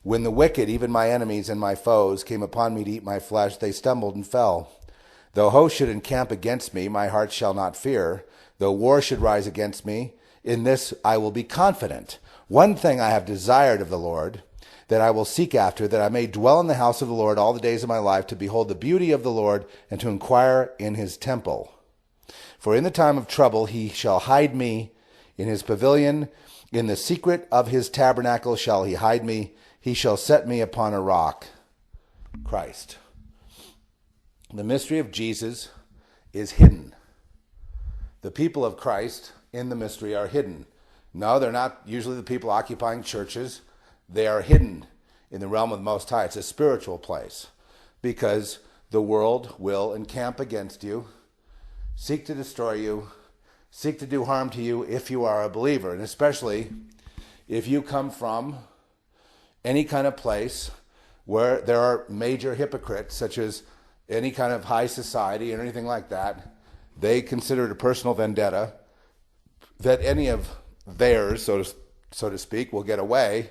When the wicked, even my enemies and my foes, came upon me to eat my flesh, they stumbled and fell. Though hosts should encamp against me, my heart shall not fear. Though war should rise against me, in this I will be confident. One thing I have desired of the Lord, that I will seek after, that I may dwell in the house of the Lord all the days of my life, to behold the beauty of the Lord, and to inquire in his temple. For in the time of trouble he shall hide me in his pavilion. In the secret of his tabernacle shall he hide me. He shall set me upon a rock. Christ. The mystery of Jesus is hidden. The people of Christ in the mystery are hidden. No, they're not usually the people occupying churches. They are hidden in the realm of the Most High. It's a spiritual place because the world will encamp against you, seek to destroy you, seek to do harm to you if you are a believer, and especially if you come from any kind of place where there are major hypocrites, such as any kind of high society or anything like that. They consider it a personal vendetta that any of theirs, so to speak, will get away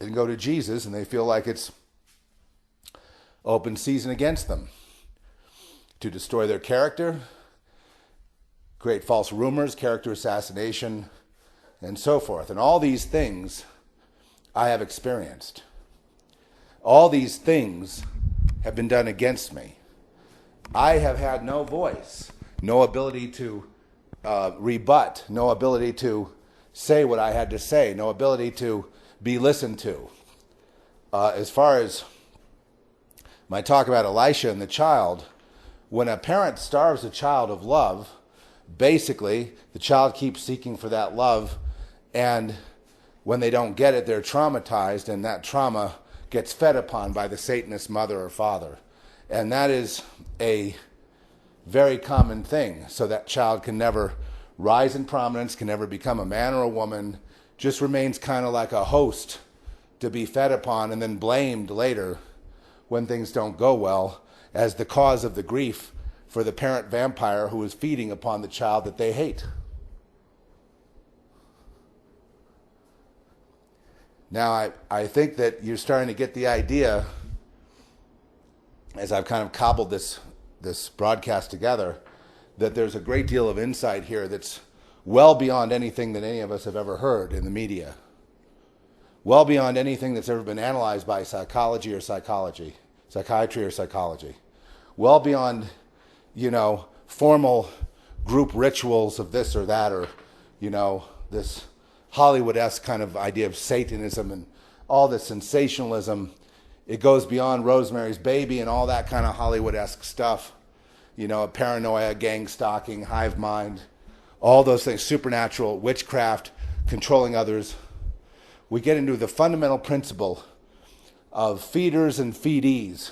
and go to Jesus, and they feel like it's open season against them to destroy their character, create false rumors, character assassination, and so forth. And all these things I have experienced. All these things have been done against me. I have had no voice, no ability to rebut, no ability to say what I had to say, no ability to be listened to. As far as my talk about Elisha and the child, when a parent starves a child of love, basically the child keeps seeking for that love, and when they don't get it, they're traumatized, and that trauma gets fed upon by the Satanist mother or father. And that is a very common thing. So that child can never rise in prominence, can never become a man or a woman, just remains kind of like a host to be fed upon and then blamed later when things don't go well as the cause of the grief for the parent vampire who is feeding upon the child that they hate. Now, I think that you're starting to get the idea, as I've kind of cobbled this broadcast together, that there's a great deal of insight here that's well beyond anything that any of us have ever heard in the media, well beyond anything that's ever been analyzed by psychology or psychiatry or psychology, well beyond, formal group rituals of this or that, or, this Hollywood-esque kind of idea of Satanism and all this sensationalism. It goes beyond Rosemary's Baby and all that kind of Hollywood-esque stuff. Paranoia, gang-stalking, hive mind, all those things, supernatural, witchcraft, controlling others. We get into the fundamental principle of feeders and feedees,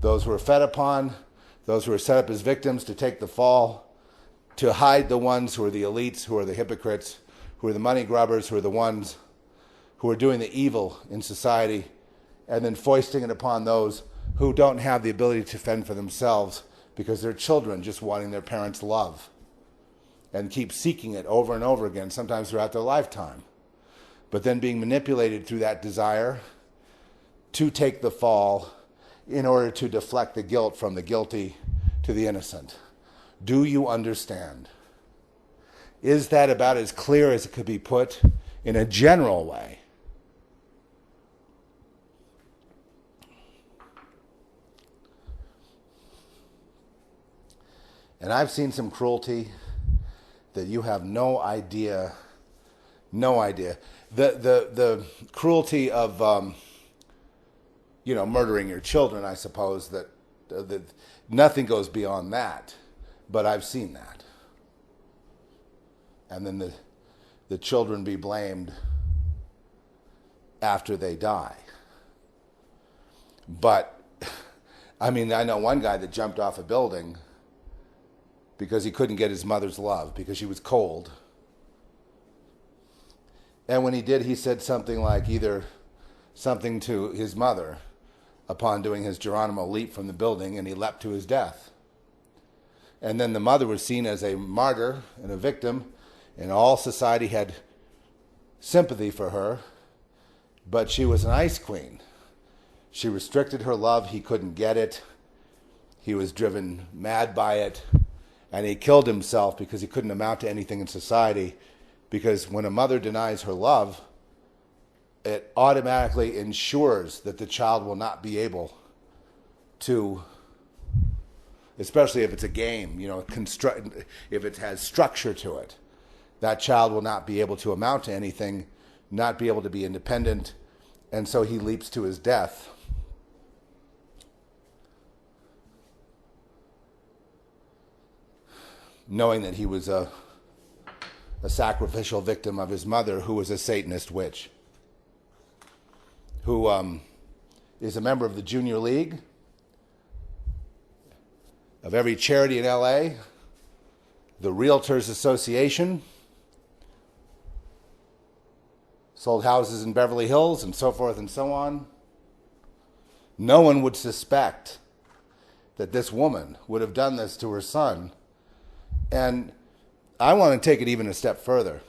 those who are fed upon, those who are set up as victims to take the fall, to hide the ones who are the elites, who are the hypocrites, who are the money grubbers, who are the ones who are doing the evil in society, and then foisting it upon those who don't have the ability to fend for themselves because they're children just wanting their parents' love and keep seeking it over and over again, sometimes throughout their lifetime, but then being manipulated through that desire to take the fall in order to deflect the guilt from the guilty to the innocent. Do you understand? Is that about as clear as it could be put in a general way? And I've seen some cruelty that you have no idea. The cruelty of, murdering your children, I suppose, that nothing goes beyond that. But I've seen that. And then the children be blamed after they die. But, I know one guy that jumped off a building because he couldn't get his mother's love because she was cold. And when he did, he said something like either something to his mother upon doing his Geronimo leap from the building, and he leapt to his death. And then the mother was seen as a martyr and a victim, and all society had sympathy for her. But she was an ice queen. She restricted her love. He couldn't get it. He was driven mad by it. And he killed himself because he couldn't amount to anything in society. Because when a mother denies her love, it automatically ensures that the child will not be able to, especially if it's a game, if it has structure to it, that child will not be able to amount to anything, not be able to be independent, and so he leaps to his death. Knowing that he was a sacrificial victim of his mother, who was a Satanist witch, who is a member of the Junior League, of every charity in LA, the Realtors Association, sold houses in Beverly Hills, and so forth and so on. No one would suspect that this woman would have done this to her son. And I want to take it even a step further.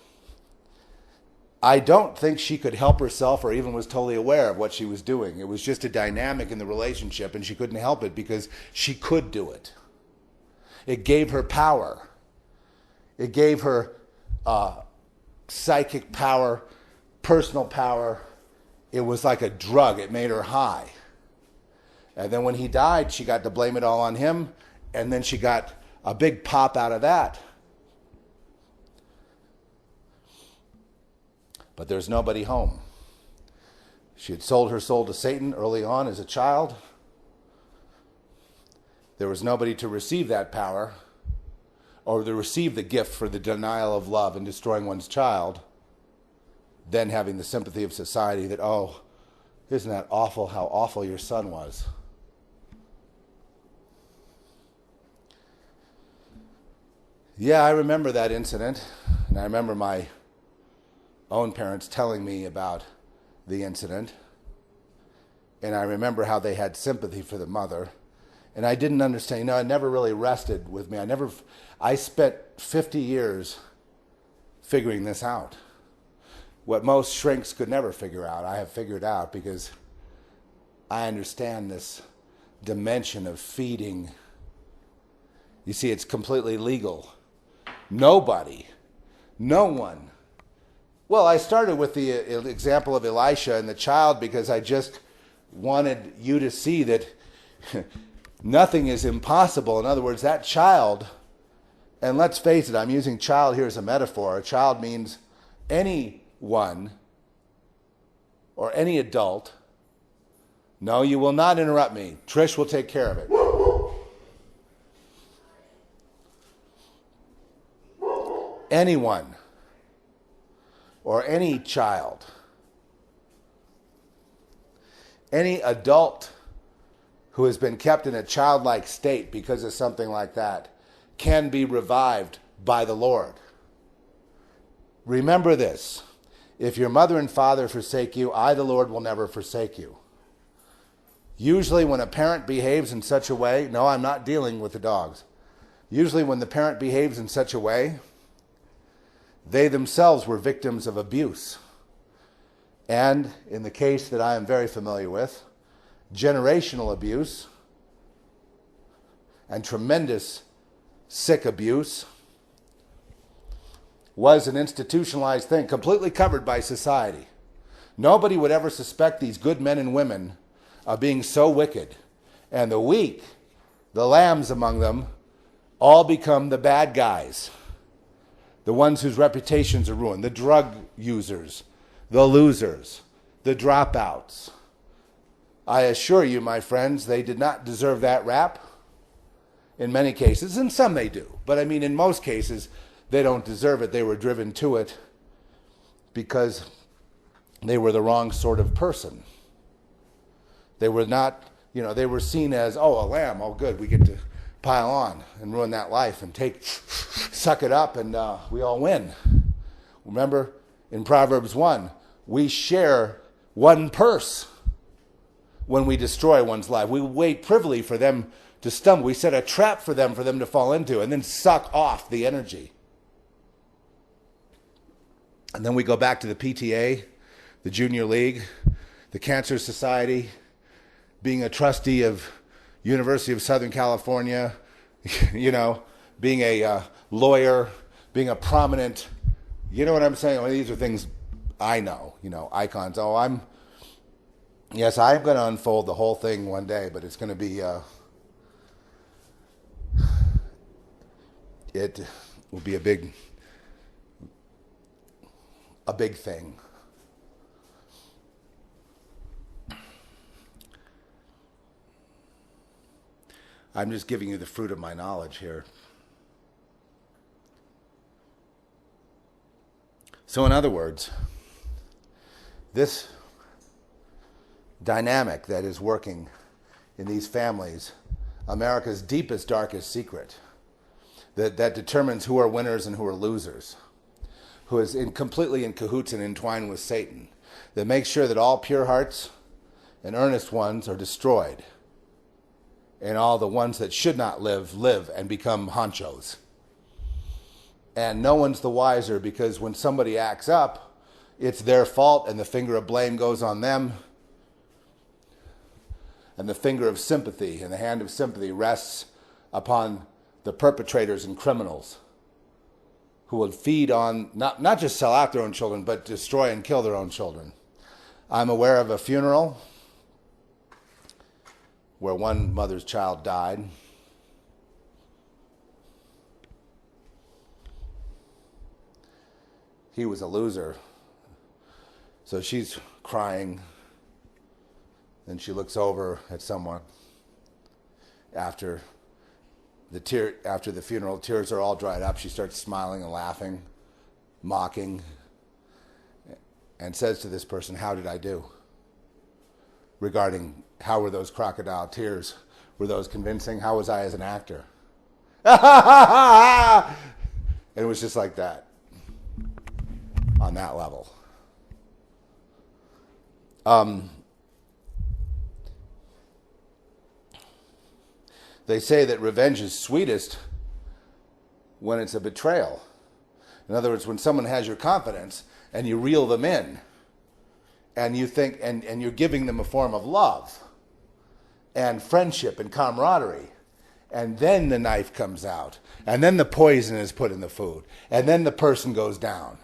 I don't think she could help herself or even was totally aware of what she was doing. It was just a dynamic in the relationship, and she couldn't help it because she could do it. It gave her power. It gave her psychic power, personal power. It was like a drug. It made her high. And then when he died, she got to blame it all on him, and then she got a big pop out of that. But there's nobody home. She had sold her soul to Satan early on as a child. There was nobody to receive that power or to receive the gift for the denial of love and destroying one's child, then having the sympathy of society that, oh, isn't that awful how awful your son was. Yeah, I remember that incident, and I remember my own parents telling me about the incident, and I remember how they had sympathy for the mother, and I didn't understand. It never really rested with me. I spent 50 years figuring this out. What most shrinks could never figure out, I have figured out, because I understand this dimension of feeding. You see, it's completely legal. Nobody, no one. Well, I started with the example of Elisha and the child because I just wanted you to see that nothing is impossible. In other words, that child, and let's face it, I'm using child here as a metaphor. A child means anyone or any adult. No, you will not interrupt me. Trish will take care of it. Anyone or any child, any adult who has been kept in a childlike state because of something like that can be revived by the Lord. Remember this: if your mother and father forsake you, I, the Lord, will never forsake you. Usually when a parent behaves in such a way, no, I'm not dealing with the dogs. Usually when the parent behaves in such a way, they themselves were victims of abuse. And in the case that I am very familiar with, generational abuse and tremendous sick abuse was an institutionalized thing, completely covered by society. Nobody would ever suspect these good men and women of being so wicked. And the weak, the lambs among them, all become the bad guys. The ones whose reputations are ruined, the drug users, the losers, the dropouts. I assure you, my friends, they did not deserve that rap in many cases, and some they do. But I mean, in most cases, they don't deserve it. They were driven to it because they were the wrong sort of person. They were not, they were seen as, oh, a lamb, oh, good, we get to pile on and ruin that life and suck it up, and we all win. Remember, in Proverbs 1, we share one purse when we destroy one's life. We wait privily for them to stumble. We set a trap for them to fall into and then suck off the energy. And then we go back to the PTA, the Junior League, the Cancer Society, being a trustee of University of Southern California, you know, being a lawyer, being a prominent, you know what I'm saying? Well, these are things I know, you know, icons. Oh, I'm going to unfold the whole thing one day, but it's going to be, it will be a big thing. I'm just giving you the fruit of my knowledge here. So in other words, this dynamic that is working in these families, America's deepest, darkest secret, that determines who are winners and who are losers, who is completely in cahoots and entwined with Satan, that makes sure that all pure hearts and earnest ones are destroyed, and all the ones that should not live and become honchos. And no one's the wiser, because when somebody acts up, it's their fault and the finger of blame goes on them. And the finger of sympathy and the hand of sympathy rests upon the perpetrators and criminals who will feed on, not just sell out their own children, but destroy and kill their own children. I'm aware of a funeral where one mother's child died. He was a loser. So she's crying. Then she looks over at someone after the funeral. Tears are all dried up. She starts smiling and laughing, mocking, and says to this person, "How did I do?" Regarding how were those crocodile tears? Were those convincing? How was I as an actor? And it was just like that, on that level. They say that revenge is sweetest when it's a betrayal. In other words, when someone has your confidence and you reel them in, and you think, and you're giving them a form of love and friendship and camaraderie, and then the knife comes out, and then the poison is put in the food, and then the person goes down.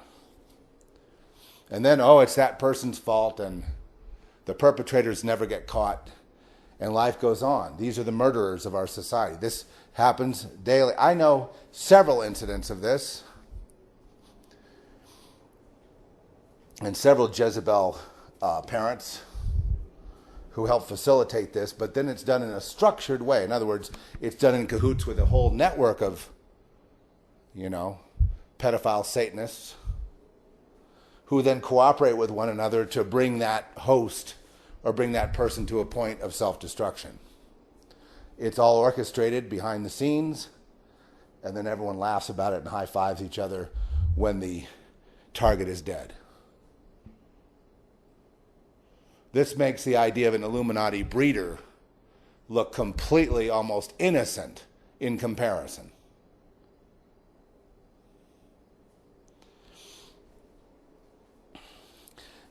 And then, oh, it's that person's fault, and the perpetrators never get caught, and life goes on. These are the murderers of our society. This happens daily. I know several incidents of this, and several Jezebel parents who help facilitate this, but then it's done in a structured way. In other words, it's done in cahoots with a whole network of, pedophile Satanists who then cooperate with one another to bring that host or bring that person to a point of self-destruction. It's all orchestrated behind the scenes, and then everyone laughs about it and high-fives each other when the target is dead. This makes the idea of an Illuminati breeder look completely almost innocent in comparison.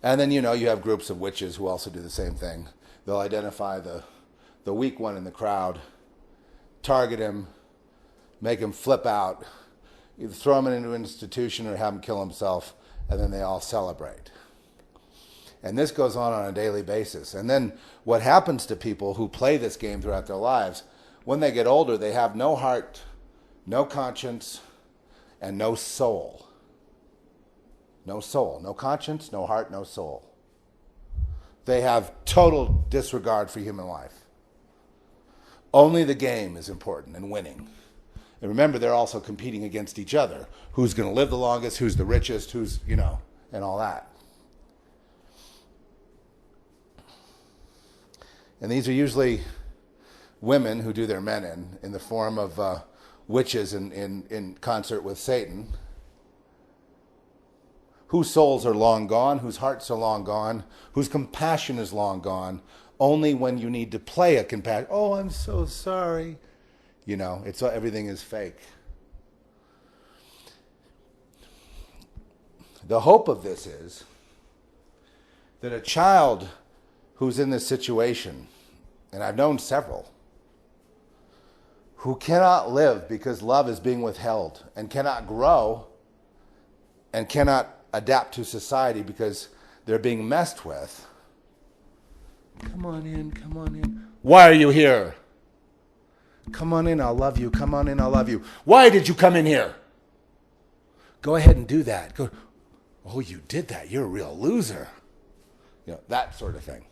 And then, you have groups of witches who also do the same thing. They'll identify the weak one in the crowd, target him, make him flip out, either throw him into an institution or have him kill himself, and then they all celebrate. And this goes on a daily basis. And then what happens to people who play this game throughout their lives, when they get older, they have no heart, no conscience, and no soul. No soul, no conscience, no heart, no soul. They have total disregard for human life. Only the game is important and winning. And remember, they're also competing against each other. Who's going to live the longest, who's the richest, who's, and all that. And these are usually women who do their men in the form of witches in concert with Satan, whose souls are long gone, whose hearts are long gone, whose compassion is long gone. Only when you need to play a compassion, oh, I'm so sorry. Everything is fake. The hope of this is that a child who's in this situation, and I've known several, who cannot live because love is being withheld, and cannot grow and cannot adapt to society because they're being messed with. Come on in, come on in. Why are you here? Come on in, I'll love you. Come on in, I'll love you. Why did you come in here? Go ahead and do that. Go. Oh, you did that. You're a real loser. You know, that sort of thing.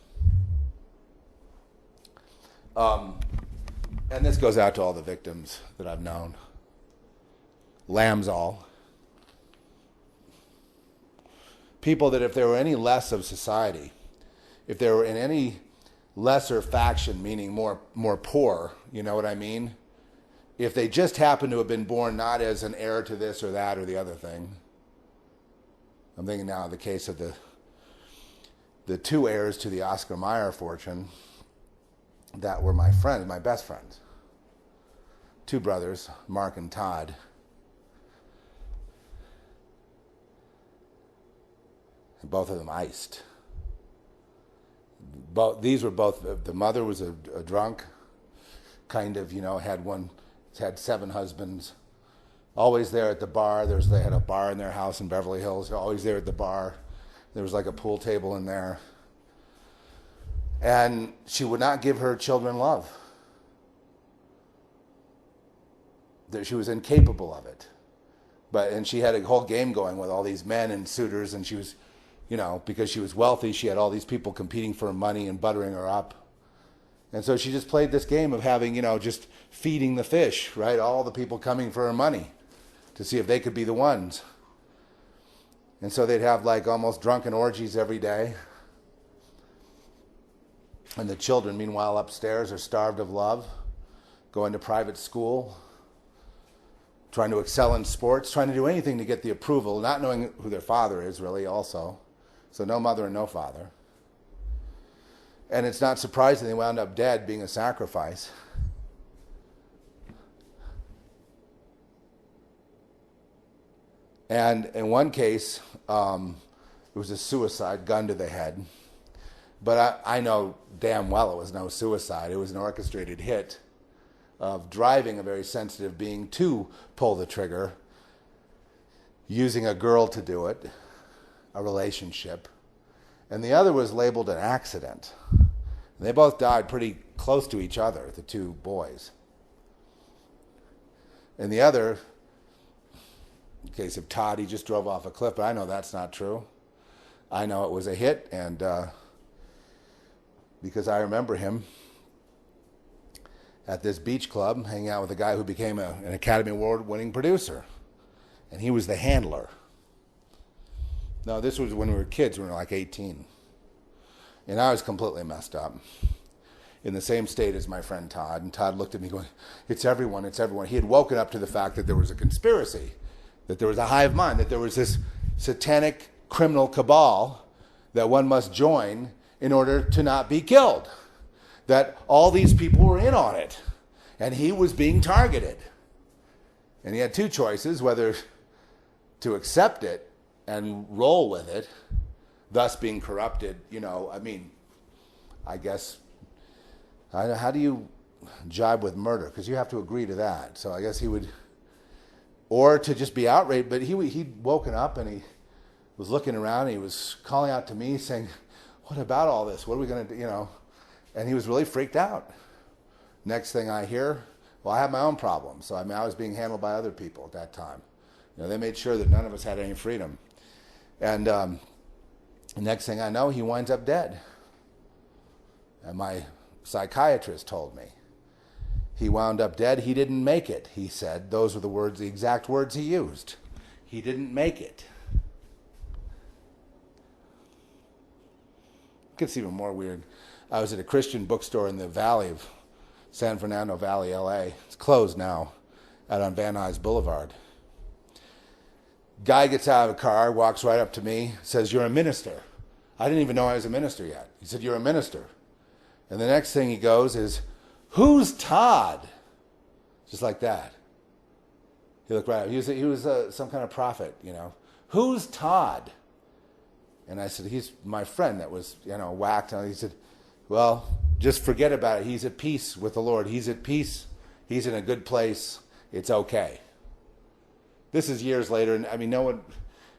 And this goes out to all the victims that I've known. Lambs all. People that if they were any less of society, if they were in any lesser faction, meaning more poor, you know what I mean? If they just happened to have been born not as an heir to this or that or the other thing. I'm thinking now of the case of the two heirs to the Oscar Mayer fortune that were my friends, my best friends. Two brothers, Mark and Todd. And both of them iced. These were both, the mother was a drunk, kind of, you know, had 7 husbands, always there at the bar. They had a bar in their house in Beverly Hills, always there at the bar. There was like a pool table in there. And she would not give her children love. She was incapable of it. And she had a whole game going with all these men and suitors, and she was, you know, because she was wealthy, she had all these people competing for her money and buttering her up. And so she just played this game of having, you know, just feeding the fish, right? All the people coming for her money to see if they could be the ones. And so they'd have like almost drunken orgies every day. And the children, meanwhile, upstairs are starved of love, going to private school, trying to excel in sports, trying to do anything to get the approval, not knowing who their father is really also. So no mother and no father. And it's not surprising they wound up dead, being a sacrifice. And in one case, it was a suicide, gun to the head. But I know damn well it was no suicide. It was an orchestrated hit of driving a very sensitive being to pull the trigger, using a girl to do it, a relationship. And the other was labeled an accident. And they both died pretty close to each other, the two boys. And the other, in case of Todd, he just drove off a cliff, but I know that's not true. I know it was a hit, and because I remember him at this beach club hanging out with a guy who became an Academy Award-winning producer. And he was the handler. No, this was when we were kids, when we were like 18. And I was completely messed up. In the same state as my friend Todd. And Todd looked at me going, it's everyone, it's everyone. He had woken up to the fact that there was a conspiracy, that there was a hive mind, that there was this satanic criminal cabal that one must join in order to not be killed. That all these people were in on it. And he was being targeted. And he had two choices, whether to accept it and roll with it, thus being corrupted, you know, I mean, I guess, how do you jibe with murder? Because you have to agree to that. So I guess he would, or to just be outraged. But he'd woken up and he was looking around and he was calling out to me saying, what about all this? What are we going to do, you know? And he was really freaked out. Next thing I hear, well, I have my own problems. So I mean, I was being handled by other people at that time. You know, they made sure that none of us had any freedom. And the next thing I know, he winds up dead. And my psychiatrist told me he wound up dead. He didn't make it, he said. Those were the words, the exact words he used. He didn't make it. It gets even more weird. I was at a Christian bookstore in the valley of San Fernando Valley, LA. It's closed now, out on Van Nuys Boulevard. Guy gets out of a car, walks right up to me, says, you're a minister. I didn't even know I was a minister yet. He said, you're a minister. And the next thing he goes is, who's Todd? Just like that. He looked right up. He was some kind of prophet, you know. Who's Todd? And I said, he's my friend that was, whacked. And he said, well, just forget about it. He's at peace with the Lord. He's at peace. He's in a good place. It's okay. This is years later. And I mean,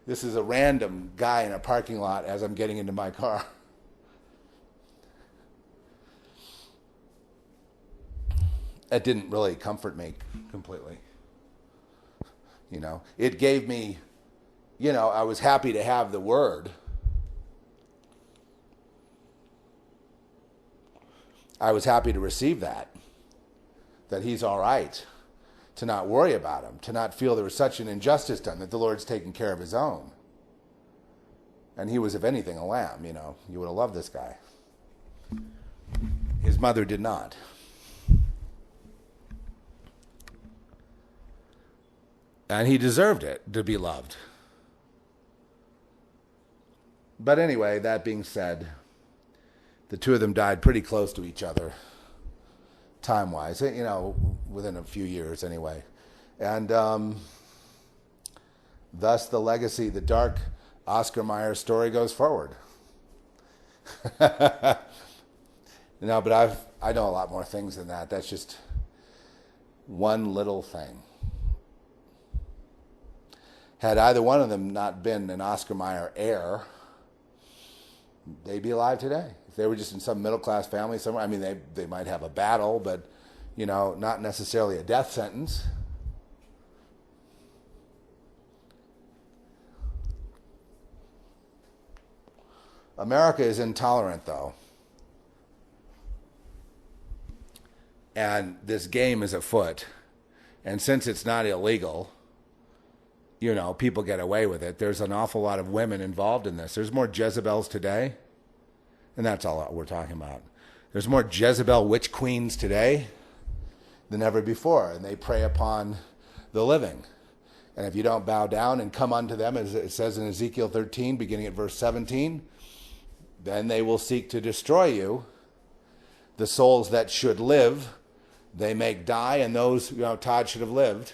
this is a random guy in a parking lot as I'm getting into my car. That didn't really comfort me completely. It gave me, I was happy to have the word. I was happy to receive that he's all right, to not worry about him, to not feel there was such an injustice done, that the Lord's taking care of his own. And he was, if anything, a lamb, You would have loved this guy. His mother did not. And he deserved it, to be loved. But anyway, that being said, the two of them died pretty close to each other, time-wise, within a few years anyway. And thus the legacy, the dark Oscar Mayer story goes forward. But I know a lot more things than that. That's just one little thing. Had either one of them not been an Oscar Mayer heir, they'd be alive today. If they were just in some middle-class family somewhere, I mean, they might have a battle, but, not necessarily a death sentence. America is intolerant, though. And this game is afoot. And since it's not illegal, people get away with it. There's an awful lot of women involved in this. There's more Jezebels today, and that's all we're talking about. There's more Jezebel witch queens today than ever before, and they prey upon the living. And if you don't bow down and come unto them, as it says in Ezekiel 13, beginning at verse 17, then they will seek to destroy you. The souls that should live, they make die, and those, Todd should have lived,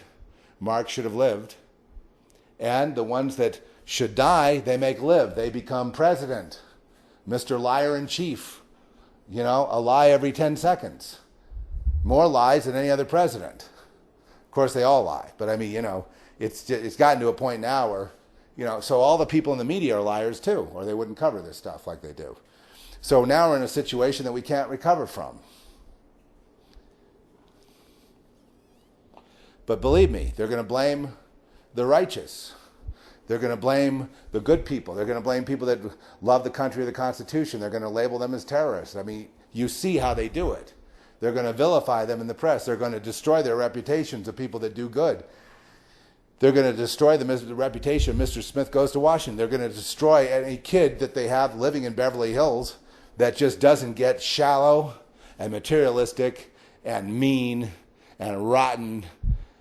Mark should have lived. And the ones that should die, they make live. They become president, Mr. Liar-in-Chief. A lie every 10 seconds. More lies than any other president. Of course, they all lie. But I mean, it's gotten to a point now where, so all the people in the media are liars too, or they wouldn't cover this stuff like they do. So now we're in a situation that we can't recover from. But believe me, they're going to blame the righteous. They're going to blame the good people. They're going to blame people that love the country or the Constitution. They're going to label them as terrorists. I mean, you see how they do it. They're going to vilify them in the press. They're going to destroy their reputations of people that do good. They're going to destroy the reputation of Mr. Smith Goes to Washington. They're going to destroy any kid that they have living in Beverly Hills that just doesn't get shallow and materialistic and mean and rotten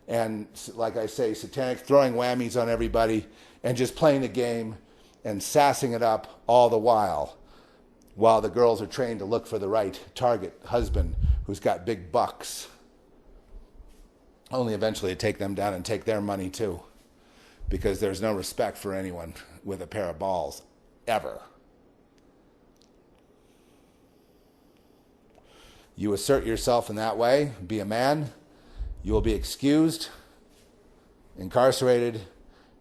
and, like I say, satanic, throwing whammies on everybody and just playing the game and sassing it up all the while the girls are trained to look for the right target husband who's got big bucks. Only eventually to take them down and take their money too, because there's no respect for anyone with a pair of balls, ever. You assert yourself in that way, be a man, you will be excused, incarcerated,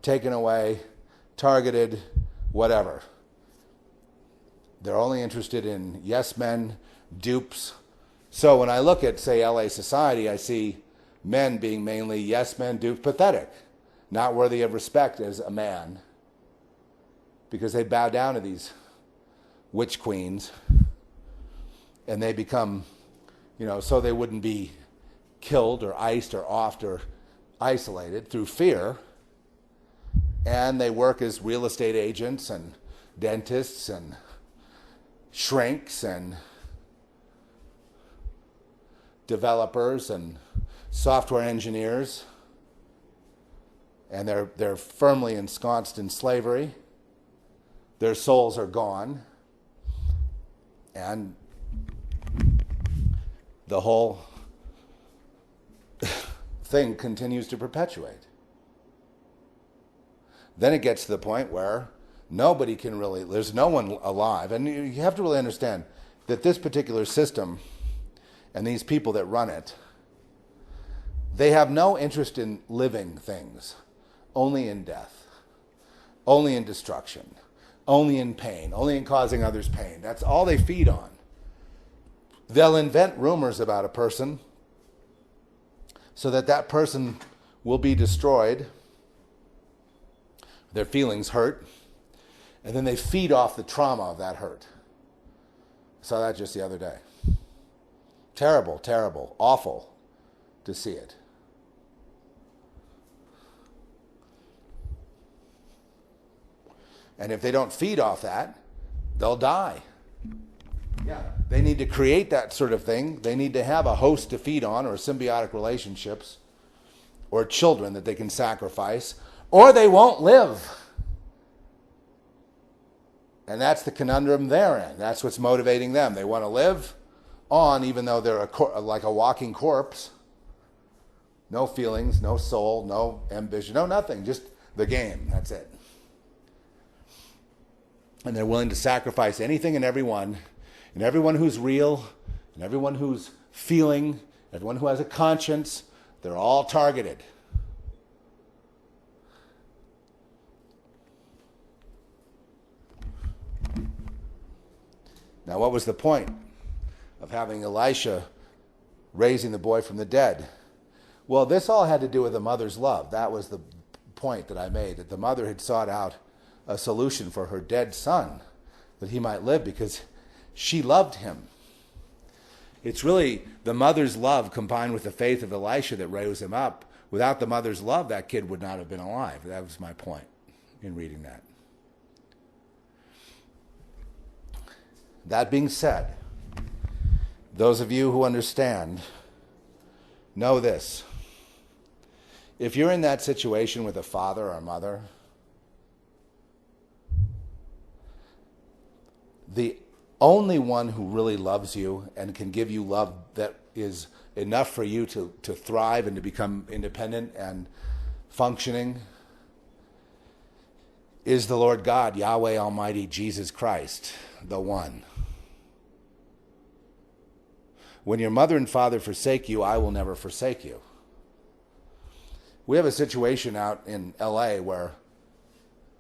taken away, targeted, whatever. They're only interested in yes men, dupes. So when I look at, say, LA society, I see men being mainly yes men, dupes, pathetic, not worthy of respect as a man, because they bow down to these witch queens, and they become, so they wouldn't be killed or iced or offed or isolated through fear. And they work as real estate agents and dentists and shrinks and developers and software engineers, and they're firmly ensconced in slavery. Their souls are gone, and the whole thing continues to perpetuate. Then it gets to the point where Nobody can really, there's no one alive. And you have to really understand that this particular system and these people that run it, they have no interest in living things, only in death, only in destruction, only in pain, only in causing others pain. That's all they feed on. They'll invent rumors about a person so that that person will be destroyed, their feelings hurt, and then they feed off the trauma of that hurt. I saw that just the other day. Terrible, terrible, awful to see it. And if they don't feed off that, they'll die. Yeah, they need to create that sort of thing. They need to have a host to feed on, or symbiotic relationships, or children that they can sacrifice, or they won't live. And that's the conundrum they're in. That's what's motivating them. They want to live on even though they're like a walking corpse. No feelings, no soul, no ambition, no nothing. Just the game. That's it. And they're willing to sacrifice anything and everyone who's real, and everyone who's feeling, everyone who has a conscience. They're all targeted. Now, what was the point of having Elisha raising the boy from the dead? Well, this all had to do with the mother's love. That was the point that I made, that the mother had sought out a solution for her dead son, that he might live, because she loved him. It's really the mother's love combined with the faith of Elisha that rose him up. Without the mother's love, that kid would not have been alive. That was my point in reading that. That being said, those of you who understand, know this. If you're in that situation with a father or a mother, the only one who really loves you and can give you love that is enough for you to thrive and to become independent and functioning is the Lord God, Yahweh Almighty, Jesus Christ, the one. When your mother and father forsake you, I will never forsake you. We have a situation out in LA where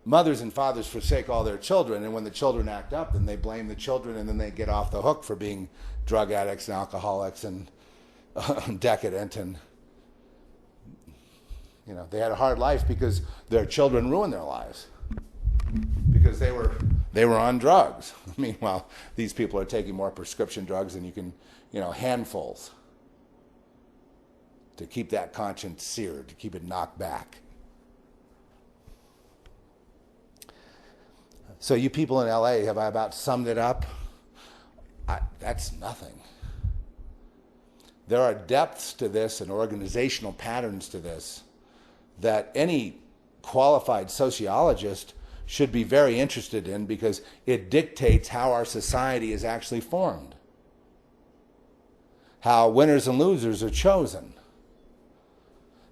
mothers and fathers forsake all their children, and when the children act up, then they blame the children, and then they get off the hook for being drug addicts and alcoholics and decadent, and they had a hard life because their children ruined their lives because they were on drugs. Meanwhile, these people are taking more prescription drugs than you can, handfuls, to keep that conscience seared, to keep it knocked back. So you people in LA, have I about summed it up? That's nothing. There are depths to this and organizational patterns to this that any qualified sociologist should be very interested in, because it dictates how our society is actually formed, how winners and losers are chosen,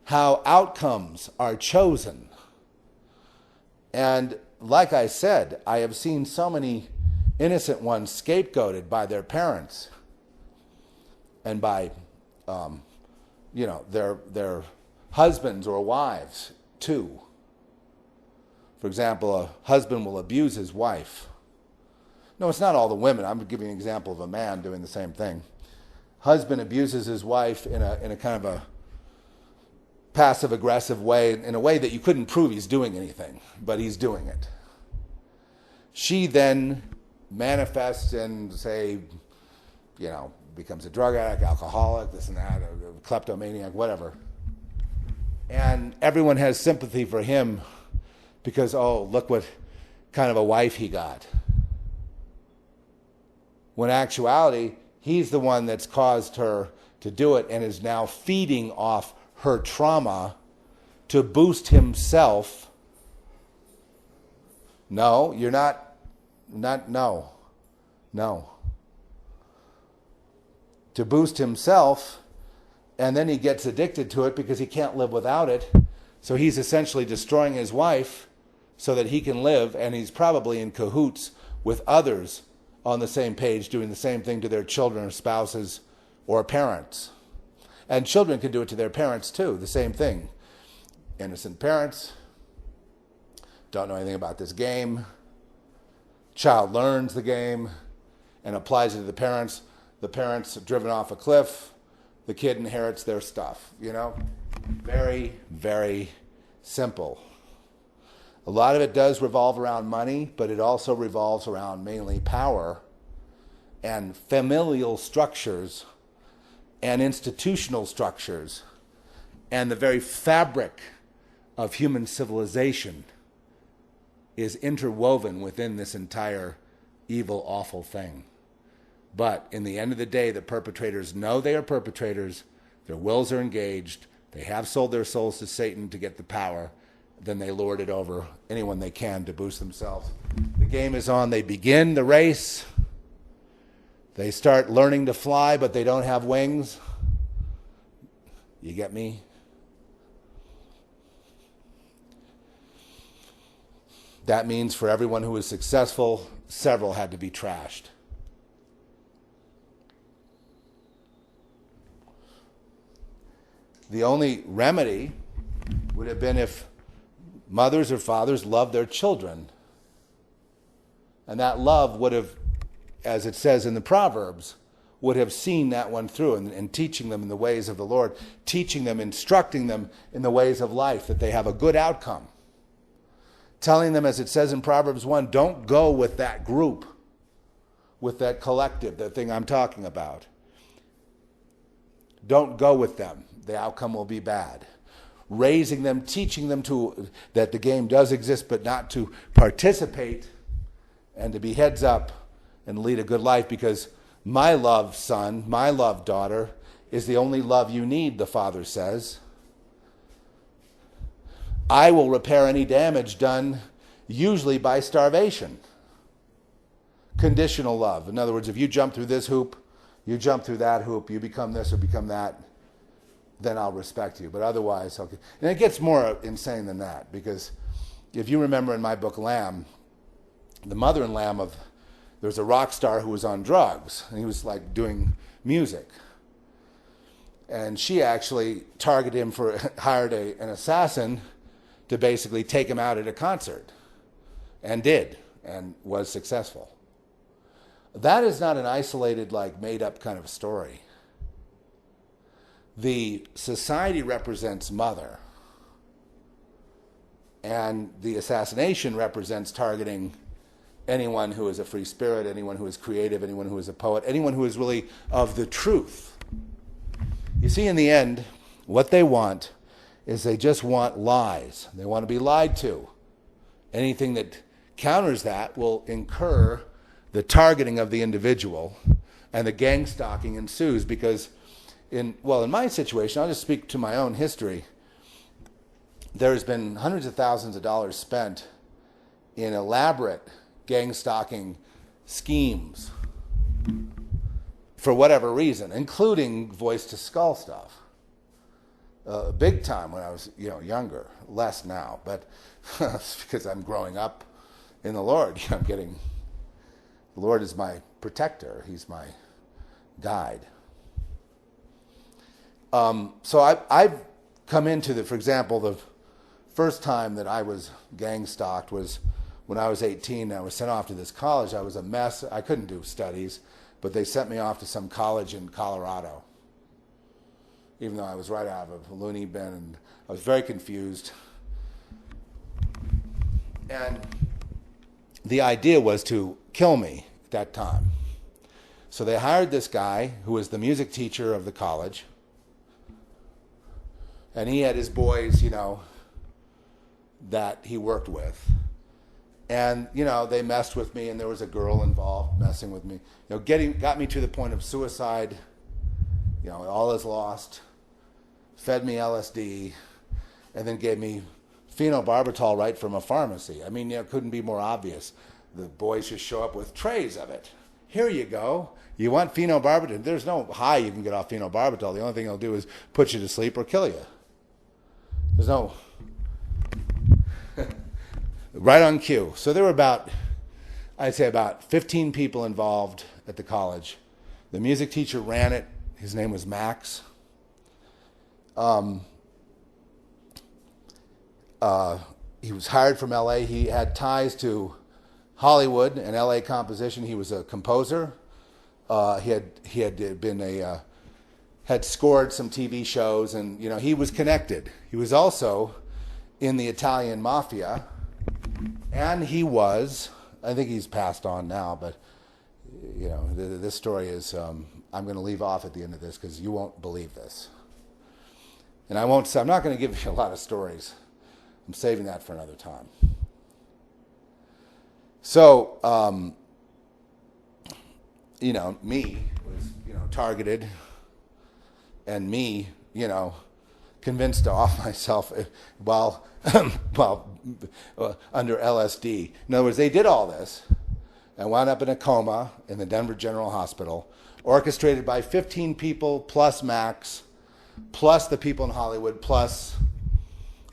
how outcomes are chosen. And like I said, I have seen so many innocent ones scapegoated by their parents and by, their husbands or wives too. For example, a husband will abuse his wife. No, it's not all the women. I'm giving an example of a man doing the same thing. Husband abuses his wife in a kind of a passive-aggressive way, in a way that you couldn't prove he's doing anything, but he's doing it. She then manifests and, say, becomes a drug addict, alcoholic, this and that, a kleptomaniac, whatever. And everyone has sympathy for him because, oh, look what kind of a wife he got. When in actuality, he's the one that's caused her to do it and is now feeding off her trauma to boost himself. No, you're not, no. To boost himself, and then he gets addicted to it because he can't live without it. So he's essentially destroying his wife so that he can live, and he's probably in cahoots with others on the same page doing the same thing to their children or spouses or parents. And children can do it to their parents too, the same thing. Innocent parents don't know anything about this game. Child learns the game and applies it to the parents. The parents are driven off a cliff. The kid inherits their stuff, you know? Very, very simple. A lot of it does revolve around money, but it also revolves around mainly power and familial structures and institutional structures and the very fabric of human civilization is interwoven within this entire evil, awful thing. But in the end of the day, the perpetrators know they are perpetrators. Their wills are engaged. They have sold their souls to Satan to get the power. Then they lord it over anyone they can to boost themselves. The game is on. They begin the race. They start learning to fly, but they don't have wings. You get me? That means for everyone who was successful, several had to be trashed. The only remedy would have been if mothers or fathers loved their children. And that love would have, as it says in the Proverbs, would have seen that one through and teaching them in the ways of the Lord, teaching them, instructing them in the ways of life, that they have a good outcome. Telling them, as it says in Proverbs 1, don't go with that group, with that collective, the thing I'm talking about. Don't go with them. The outcome will be bad. Raising them, teaching them that the game does exist, but not to participate and to be heads up and lead a good life, because my loved son, my loved daughter is the only love you need, the Father says. I will repair any damage done, usually by starvation. Conditional love. In other words, if you jump through this hoop, you jump through that hoop, you become this or become that, then I'll respect you. But otherwise, okay. And it gets more insane than that, because if you remember in my book, Lamb, the mother in Lamb of, there was a rock star who was on drugs, and he was like doing music. And she actually targeted him hired an assassin to basically take him out at a concert, and did, and was successful. That is not an isolated, like, made-up kind of story. The society represents mother, and the assassination represents targeting anyone who is a free spirit, anyone who is creative, anyone who is a poet, anyone who is really of the truth. You see, in the end, what they want is they just want lies. They want to be lied to. Anything that counters that will incur the targeting of the individual, and the gangstalking ensues, because in my situation, I'll just speak to my own history. There's been hundreds of thousands of dollars spent in elaborate gangstalking schemes for whatever reason, including voice-to-skull stuff. Big time when I was younger, less now, but it's because I'm growing up in the Lord. The Lord is my protector. He's my guide. So I've come into for example, the first time that I was gang stalked was when I was 18. I was sent off to this college. I was a mess. I couldn't do studies, but they sent me off to some college in Colorado, even though I was right out of a loony bin, and I was very confused. And the idea was to kill me at that time. So they hired this guy who was the music teacher of the college, and he had his boys, that he worked with. And, they messed with me, and there was a girl involved messing with me. Got me to the point of suicide. All is lost. Fed me LSD, and then gave me phenobarbital right from a pharmacy. I mean, it couldn't be more obvious. The boys just show up with trays of it. Here you go. You want phenobarbital? There's no high you can get off phenobarbital. The only thing it'll do is put you to sleep or kill you. There's no right on cue. So there were I'd say about 15 people involved at the college. The music teacher ran it. His name was Max. He was hired from LA. He had ties to Hollywood and LA composition. He was a composer. He had scored some TV shows, and he was connected. He was also in the Italian mafia, and I think he's passed on now, but this story is I'm going to leave off at the end of this because you won't believe this. And I'm not going to give you a lot of stories. I'm saving that for another time. So, me was, targeted, and me, convinced to off myself while under LSD. In other words, they did all this and wound up in a coma in the Denver General Hospital, orchestrated by 15 people plus Max, plus the people in Hollywood, plus,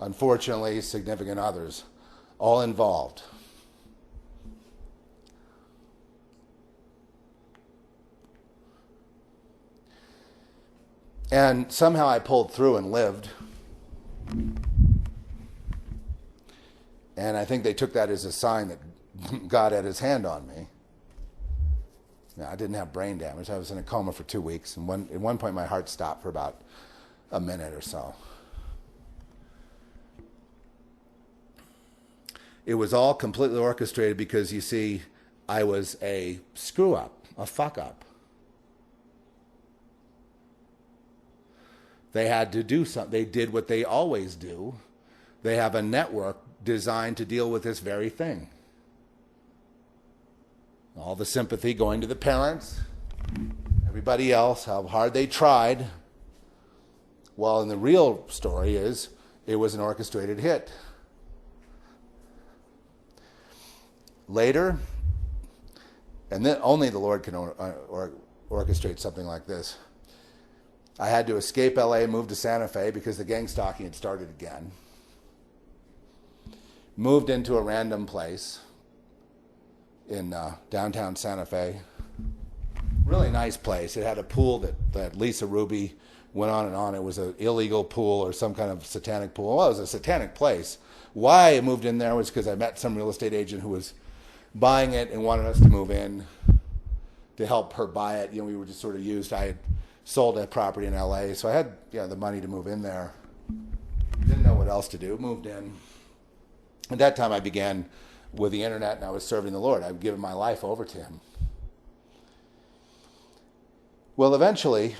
unfortunately, significant others, all involved. And somehow I pulled through and lived. And I think they took that as a sign that God had his hand on me. Now, I didn't have brain damage. I was in a coma for 2 weeks. And at one point, my heart stopped for about a minute or so. It was all completely orchestrated because, you see, I was a screw-up, a fuck-up. They had to do something. They did what they always do. They have a network designed to deal with this very thing. All the sympathy going to the parents, everybody else, how hard they tried. Well, and the real story is it was an orchestrated hit. Later, and then only the Lord can orchestrate something like this. I had to escape LA, move to Santa Fe because the gangstalking had started again. Moved into a random place in downtown Santa Fe. Really nice place. It had a pool that Lisa Ruby went on and on. It was an illegal pool or some kind of satanic pool. Well, it was a satanic place. Why I moved in there was because I met some real estate agent who was buying it and wanted us to move in to help her buy it. We were just sort of used. I had sold that property in LA, so I had the money to move in there. Didn't know what else to do. Moved in. At that time, I began with the internet, and I was serving the Lord. I'd given my life over to Him. Well, eventually,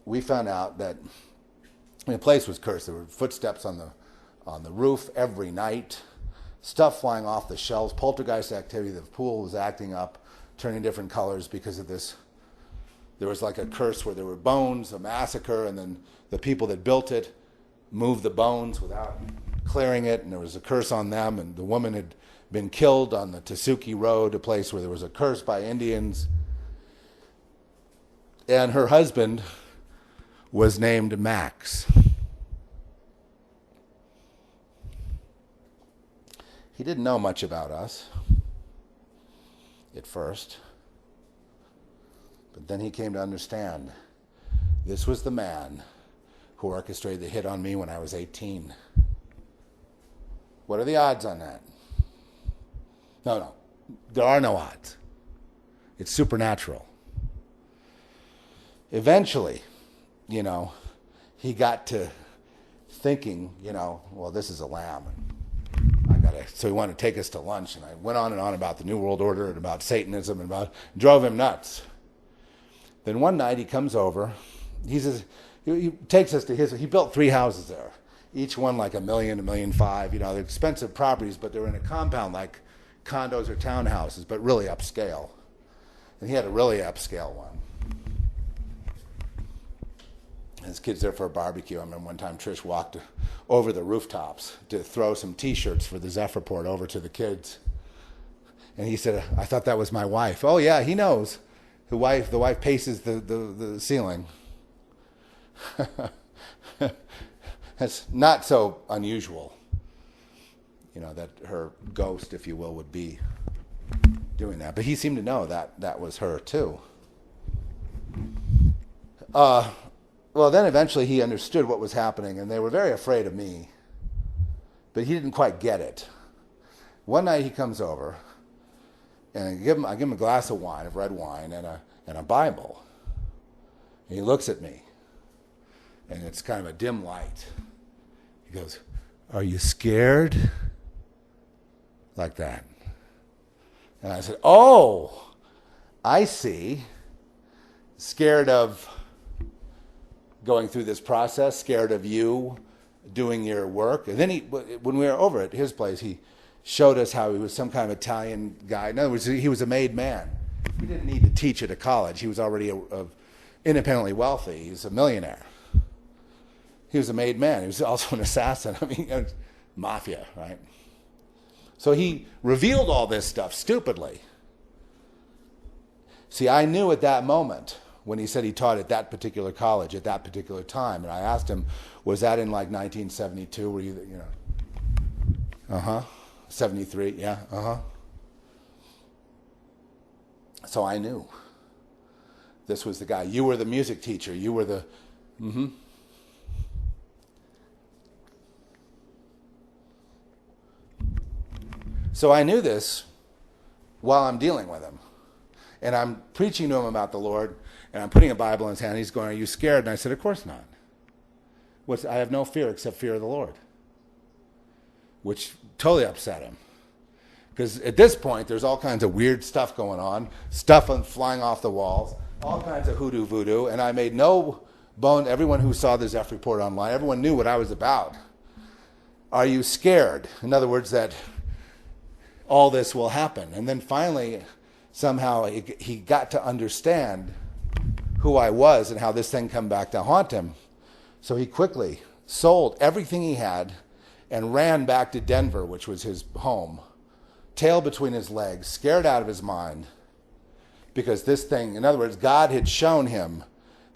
we found out that the place was cursed. There were footsteps on the roof every night, stuff flying off the shelves, poltergeist activity. The pool was acting up, turning different colors because of this. There was like a curse where there were bones, a massacre, and then the people that built it moved the bones without clearing it, and there was a curse on them, and the woman had been killed on the Tasuki Road, a place where there was a curse by Indians. And her husband was named Max. He didn't know much about us at first. But then he came to understand this was the man who orchestrated the hit on me when I was 18. What are the odds on that? No. There are no odds. It's supernatural. Eventually, he got to thinking, well, this is a lamb. So he wanted to take us to lunch. And I went on and on about the New World Order and about Satanism and drove him nuts. Then one night he comes over. He takes us to he built 3 houses there. Each one like $1 million, $1.5 million. They're expensive properties, but they're in a compound like condos or townhouses, but really upscale. And he had a really upscale one. His kid's there for a barbecue. I remember one time Trish walked over the rooftops to throw some T-shirts for the Zeph Report over to the kids. And he said, I thought that was my wife. Oh, yeah, he knows. The wife paces the ceiling. That's not so unusual. you know, that her ghost, if you will, would be doing that. But he seemed to know that that was her too. Well, then eventually he understood what was happening, and they were very afraid of me. But he didn't quite get it. One night he comes over, and I give him a glass of wine, of red wine, and a Bible. And he looks at me, and it's kind of a dim light. He goes, "Are you scared?" Like that. And I said, "Oh, I see. Scared of going through this process, scared of you doing your work." And then when we were over at his place, he showed us how he was some kind of Italian guy. In other words, he was a made man. He didn't need to teach at a college. He was already independently wealthy. He was a millionaire. He was a made man. He was also an assassin. I mean, mafia, right? So he revealed all this stuff stupidly. See, I knew at that moment, when he said he taught at that particular college at that particular time, and I asked him, was that in like 1972? Were you know? 73, yeah, So I knew. This was the guy. You were the music teacher. You were the, So I knew this while I'm dealing with him. And I'm preaching to him about the Lord, and I'm putting a Bible in his hand. He's going, "Are you scared?" And I said, "Of course not. I have no fear except fear of the Lord." Which totally upset him. Because at this point, there's all kinds of weird stuff going on, stuff flying off the walls, all kinds of hoodoo voodoo, and I made no bone. Everyone who saw the Zeph report online, everyone knew what I was about. Are you scared? In other words, that all this will happen. And then finally, somehow he got to understand who I was and how this thing come back to haunt him. So he quickly sold everything he had and ran back to Denver, which was his home, tail between his legs, scared out of his mind, because this thing, in other words, God had shown him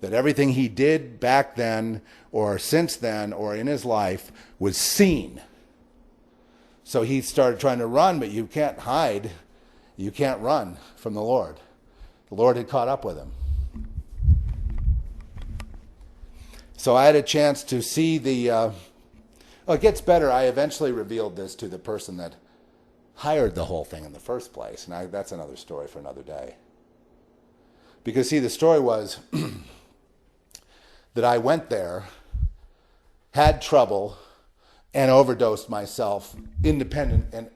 that everything he did back then or since then or in his life was seen. So he started trying to run, but you can't hide. You can't run from the Lord. The Lord had caught up with him. So I had a chance to see it gets better. I eventually revealed this to the person that hired the whole thing in the first place. And that's another story for another day. Because, see, the story was that I went there, had trouble, and overdosed myself, independent, and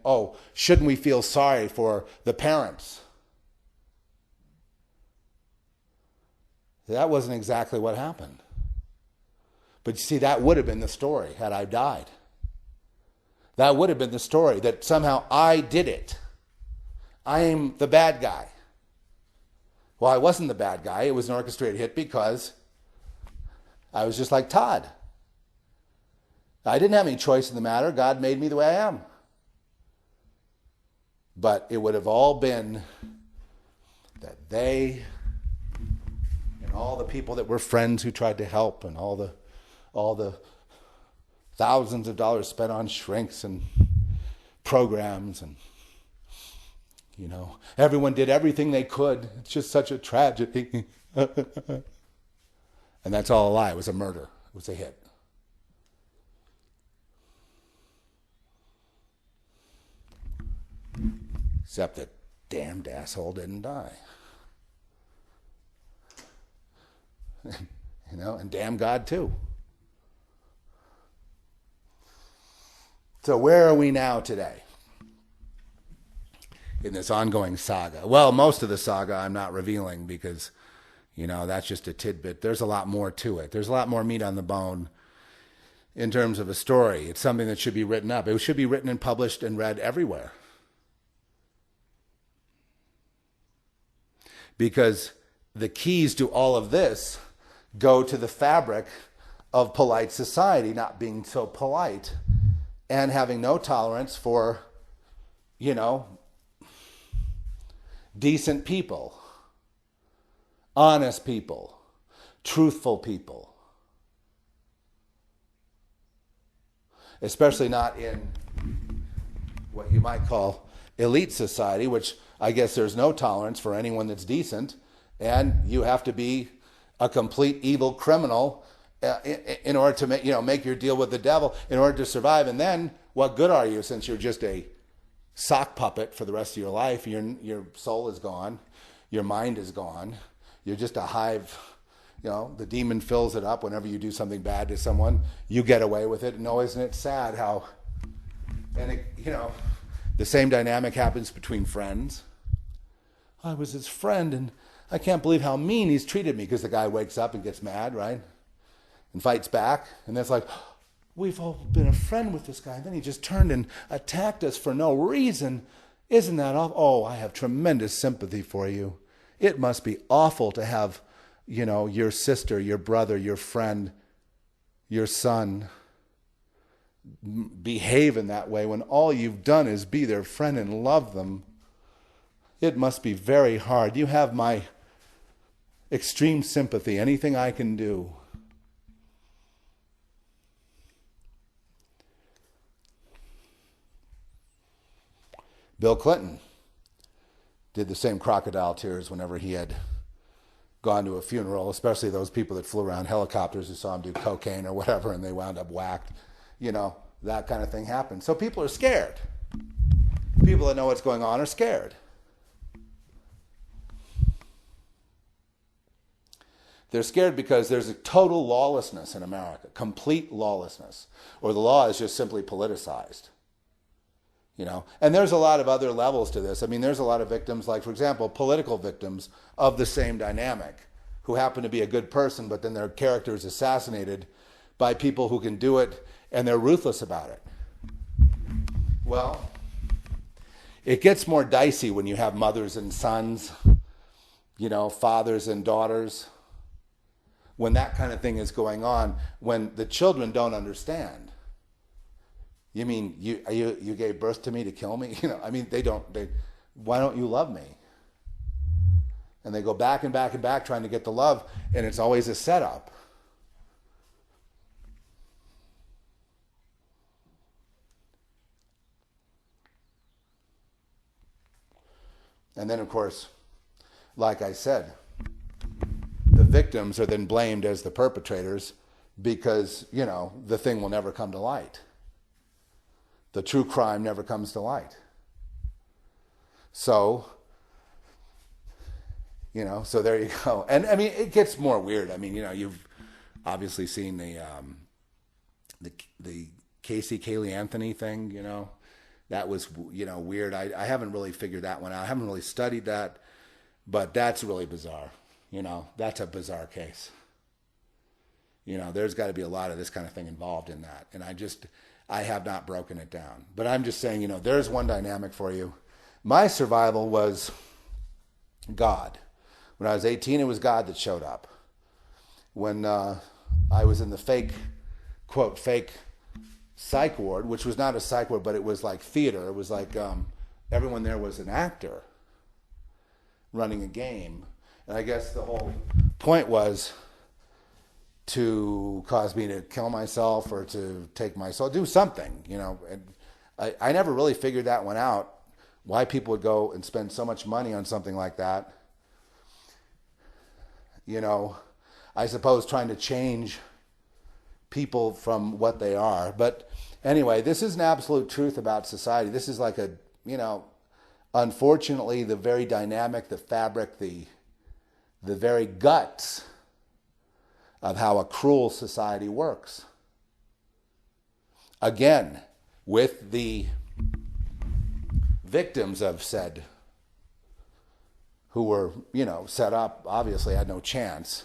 shouldn't we feel sorry for the parents? That wasn't exactly what happened. But you see, that would have been the story had I died. That would have been the story, that somehow I did it. I am the bad guy. Well, I wasn't the bad guy. It was an orchestrated hit because I was just like Todd. I didn't have any choice in the matter. God made me the way I am. But it would have all been that they and all the people that were friends who tried to help and all the thousands of dollars spent on shrinks and programs and, everyone did everything they could. It's just such a tragedy. And that's all a lie. It was a murder. It was a hit. Except that damned asshole didn't die. And damn God too. So where are we now today in this ongoing saga? Well, most of the saga I'm not revealing because, that's just a tidbit. There's a lot more to it. There's a lot more meat on the bone in terms of a story. It's something that should be written up. It should be written and published and read everywhere. Because the keys to all of this go to the fabric of polite society, not being so polite and having no tolerance for, decent people, honest people, truthful people. Especially not in what you might call elite society, which I guess there's no tolerance for anyone that's decent, and you have to be a complete evil criminal in order to make your deal with the devil in order to survive. And then what good are you, since you're just a sock puppet for the rest of your life? Your soul is gone, your mind is gone, you're just a hive. The demon fills it up whenever you do something bad to someone. You get away with it. No, isn't it sad how, the same dynamic happens between friends. I was his friend, and I can't believe how mean he's treated me, because the guy wakes up and gets mad, right? And fights back. And that's like, we've all been a friend with this guy. And then he just turned and attacked us for no reason. Isn't that awful? Oh, I have tremendous sympathy for you. It must be awful to have, your sister, your brother, your friend, your son behave in that way when all you've done is be their friend and love them. It must be very hard. You have my extreme sympathy. Anything I can do. Bill Clinton did the same crocodile tears whenever he had gone to a funeral, especially those people that flew around helicopters who saw him do cocaine or whatever, and they wound up whacked. That kind of thing happens. So people are scared. People that know what's going on are scared. They're scared because there's a total lawlessness in America, complete lawlessness, or the law is just simply politicized. And there's a lot of other levels to this. I mean, there's a lot of victims, like, for example, political victims of the same dynamic, who happen to be a good person, but then their character is assassinated by people who can do it, and they're ruthless about it. Well, it gets more dicey when you have mothers and sons, fathers and daughters, when that kind of thing is going on, when the children don't understand. You mean you gave birth to me to kill me? Why don't you love me? And they go back and back and back trying to get the love, and it's always a setup. And then, of course, like I said, the victims are then blamed as the perpetrators because, the thing will never come to light. The true crime never comes to light. So, so there you go. And I mean, it gets more weird. I mean, you've obviously seen the Casey Kaylee Anthony thing, that was, weird. I haven't really figured that one out. I haven't really studied that, but that's really bizarre. That's a bizarre case. There's got to be a lot of this kind of thing involved in that. And I have not broken it down. But I'm just saying, there's one dynamic for you. My survival was God. When I was 18, it was God that showed up. When I was in the fake psych ward, which was not a psych ward, but it was like theater. It was like everyone there was an actor running a game. And I guess the whole point was to cause me to kill myself or to take my soul, do something, And I never really figured that one out, why people would go and spend so much money on something like that. I suppose trying to change people from what they are. But anyway, this is an absolute truth about society. This is like unfortunately, the very dynamic, the fabric, the very guts of how a cruel society works. Again, with the victims of said, who were, set up, obviously had no chance,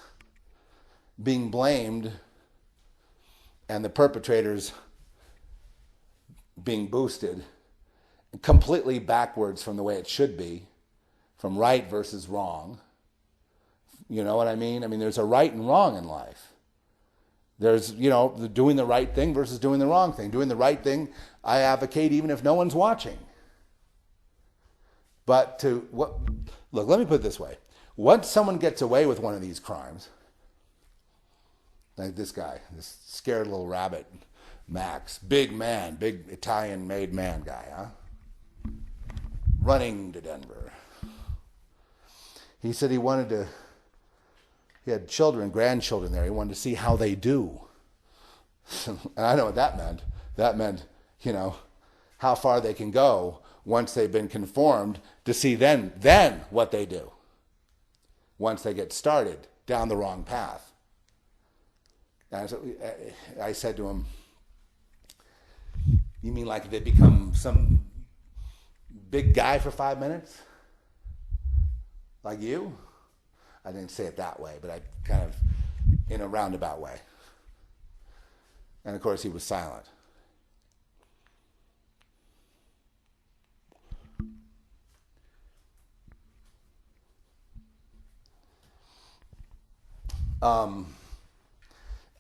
being blamed, and the perpetrators being boosted completely backwards from the way it should be, from right versus wrong. You know what I mean? I mean, there's a right and wrong in life. There's, doing the right thing versus doing the wrong thing. Doing the right thing, I advocate even if no one's watching. But look, let me put it this way. Once someone gets away with one of these crimes, like this guy, this scared little rabbit, Max, big man, big Italian-made man guy, huh? running to Denver. He said he had children, grandchildren there. He wanted to see how they do. And I know what that meant. That meant, how far they can go once they've been conformed to see then what they do once they get started down the wrong path. And I said to him, you mean like they become some big guy for 5 minutes? Like you? I didn't say it that way, but I kind of in a roundabout way. And of course he was silent.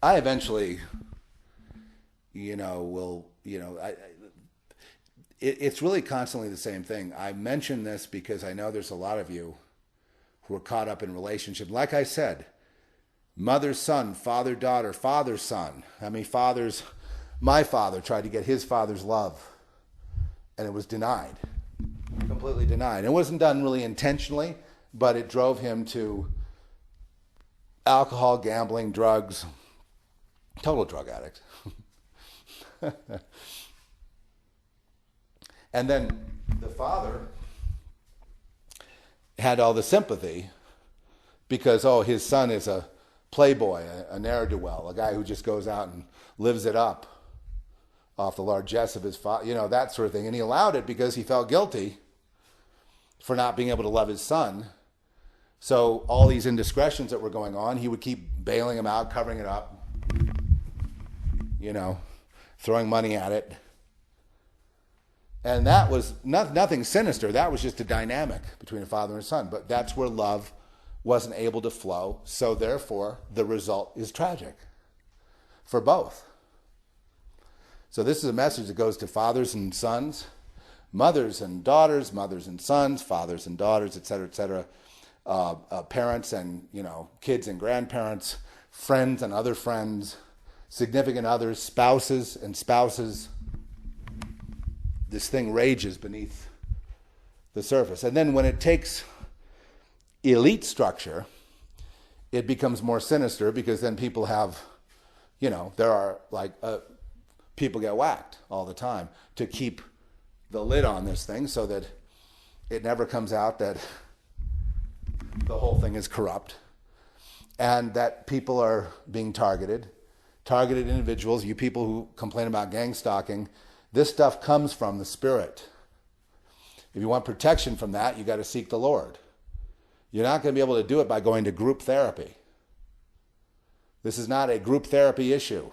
I eventually, it's really constantly the same thing. I mention this because I know there's a lot of you who are caught up in relationship. Like I said, mother's son, father, daughter, father's son. How many fathers? My father tried to get his father's love, and it was denied, completely denied. It wasn't done really intentionally, but it drove him to alcohol, gambling, drugs, total drug addict. And then the father had all the sympathy because, his son is a playboy, a ne'er-do-well, a guy who just goes out and lives it up off the largesse of his father, that sort of thing. And he allowed it because he felt guilty for not being able to love his son. So all these indiscretions that were going on, he would keep bailing him out, covering it up, throwing money at it. And that was nothing sinister. That was just a dynamic between a father and a son. But that's where love wasn't able to flow. So therefore, the result is tragic for both. So this is a message that goes to fathers and sons, mothers and daughters, mothers and sons, fathers and daughters, etc., parents and, kids and grandparents, friends and other friends, significant others, spouses and spouses. This thing rages beneath the surface. And then when it takes elite structure, it becomes more sinister because then people have, there are people get whacked all the time to keep the lid on this thing so that it never comes out that the whole thing is corrupt and that people are being targeted individuals. You people who complain about gangstalking, this stuff comes from the spirit. If you want protection from that, you got to seek the Lord. You're not going to be able to do it by going to group therapy. This is not a group therapy issue.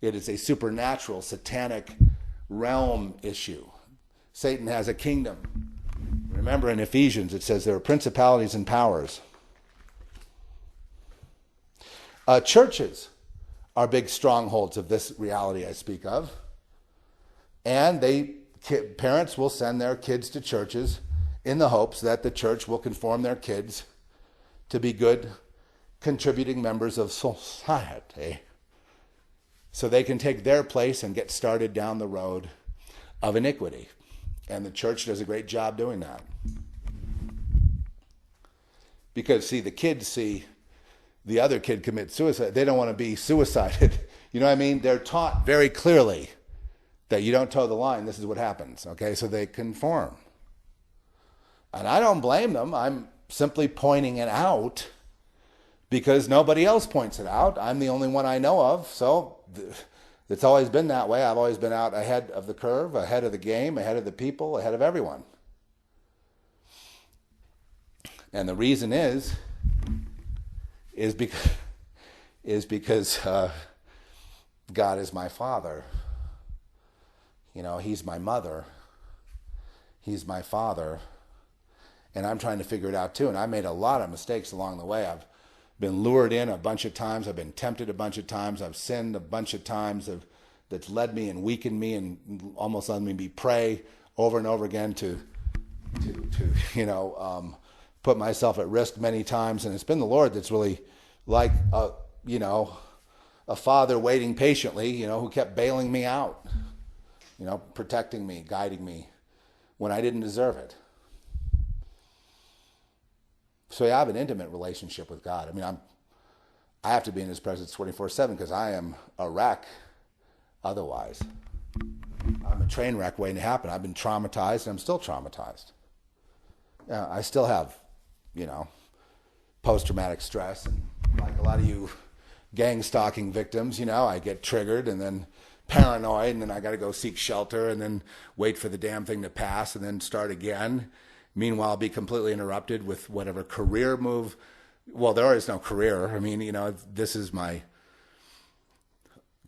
It is a supernatural, satanic realm issue. Satan has a kingdom. Remember in Ephesians it says there are principalities and powers. Churches are big strongholds of this reality I speak of. And parents will send their kids to churches in the hopes that the church will conform their kids to be good, contributing members of society so they can take their place and get started down the road of iniquity. And the church does a great job doing that. Because, the kids see the other kid commit suicide. They don't want to be suicided. You know what I mean? They're taught very clearly that you don't toe the line. This is what happens. Okay, so they conform. And I don't blame them. I'm simply pointing it out because nobody else points it out. I'm the only one I know of. So it's always been that way. I've always been out ahead of the curve, ahead of the game, ahead of the people, ahead of everyone. And the reason is because God is my father. He's my mother. He's my father. And I'm trying to figure it out too. And I made a lot of mistakes along the way. I've been lured in a bunch of times. I've been tempted a bunch of times. I've sinned a bunch of times that's led me and weakened me and almost let me be prey over and over again to put myself at risk many times. And it's been the Lord that's really like a father waiting patiently, who kept bailing me out, protecting me, guiding me when I didn't deserve it. So yeah, I have an intimate relationship with God. I mean, I have to be in his presence 24/7 because I am a wreck otherwise. I'm a train wreck waiting to happen. I've been traumatized and I'm still traumatized. I still have, post-traumatic stress. And like a lot of you gang-stalking victims, I get triggered and then paranoid and then I got to go seek shelter and then wait for the damn thing to pass and then start again. Meanwhile, I'll be completely interrupted with whatever career move. Well, there is no career. I mean, this is my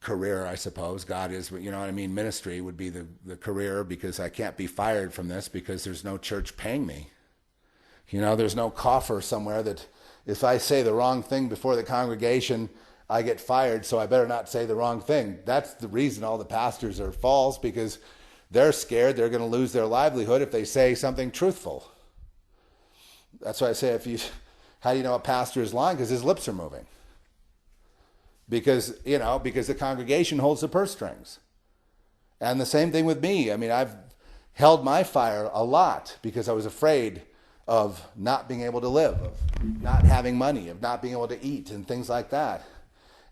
career, I suppose. God is, ministry would be the career because I can't be fired from this because there's no church paying me. There's no coffer somewhere that if I say the wrong thing before the congregation, I get fired, so I better not say the wrong thing. That's the reason all the pastors are false, because they're scared they're going to lose their livelihood if they say something truthful. That's why I say, how do you know a pastor is lying? Because his lips are moving. Because the congregation holds the purse strings. And the same thing with me. I mean, I've held my fire a lot because I was afraid of not being able to live, of not having money, of not being able to eat and things like that.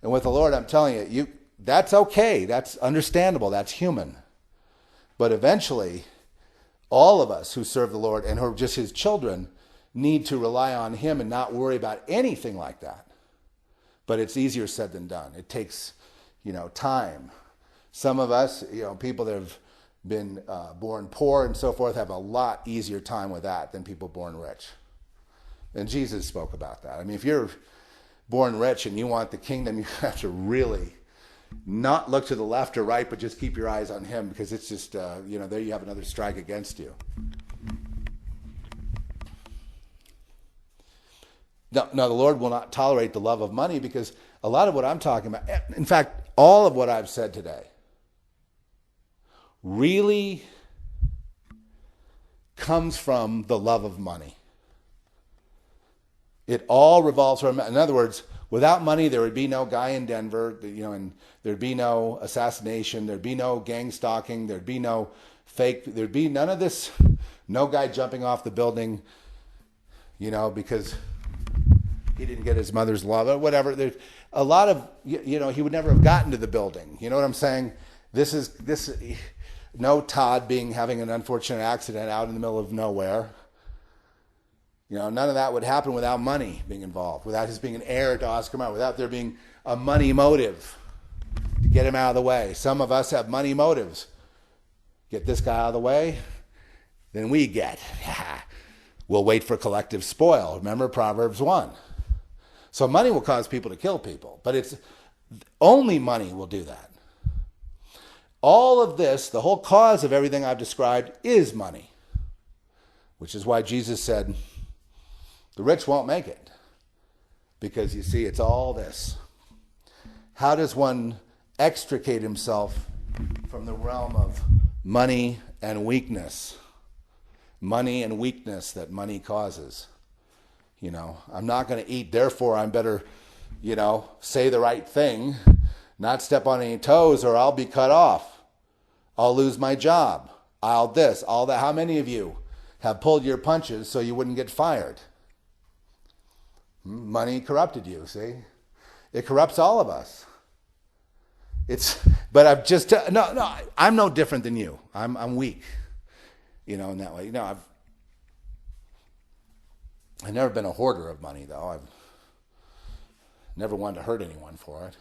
And with the Lord, I'm telling you, that's okay. That's understandable. That's human. But eventually, all of us who serve the Lord and who are just his children need to rely on him and not worry about anything like that. But it's easier said than done. It takes, time. Some of us, people that have been born poor and so forth have a lot easier time with that than people born rich. And Jesus spoke about that. I mean, if you're born rich and you want the kingdom, you have to really not look to the left or right, but just keep your eyes on him, because it's just, there you have another strike against you. No, the Lord will not tolerate the love of money, because a lot of what I'm talking about, in fact, all of what I've said today, really comes from the love of money. It all revolves around, in other words, without money, there would be no guy in Denver, and there'd be no assassination, there'd be no gang stalking, there'd be no fake, there'd be none of this, no guy jumping off the building, because he didn't get his mother's love or whatever. There's a lot of, he would never have gotten to the building. You know what I'm saying? No Todd having an unfortunate accident out in the middle of nowhere. None of that would happen without money being involved, without his being an heir to Oscar Mayer, without there being a money motive to get him out of the way. Some of us have money motives. Get this guy out of the way, then we'll wait for collective spoil. Remember Proverbs 1. So money will cause people to kill people, but it's only money will do that. All of this, the whole cause of everything I've described is money, which is why Jesus said, the rich won't make it, because you see, it's all this. How does one extricate himself from the realm of money and weakness? Money and weakness that money causes. I'm not going to eat, therefore I'm better, say the right thing, not step on any toes, or I'll be cut off. I'll lose my job. I'll this, all that. How many of you have pulled your punches so you wouldn't get fired? Money corrupted you, see? It corrupts all of us. But I've just, I'm no different than you. I'm weak, in that way. I've never been a hoarder of money, though. I've never wanted to hurt anyone for it.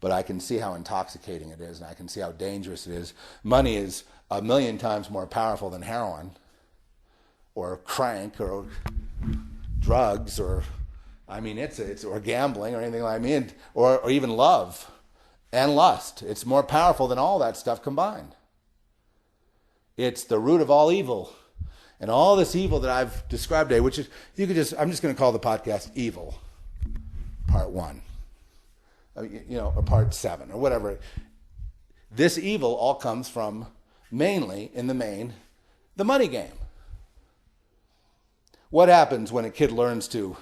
But I can see how intoxicating it is, and I can see how dangerous it is. Money is 1,000,000 times more powerful than heroin, or crank, or drugs, or or gambling, or anything like that. Or even love and lust. It's more powerful than all that stuff combined. It's the root of all evil. And all this evil that I've described today, which is, I'm just going to call the podcast Evil, Part 1. Or Part 7, or whatever. This evil all comes from, mainly, in the main, the money game. What happens when a kid learns to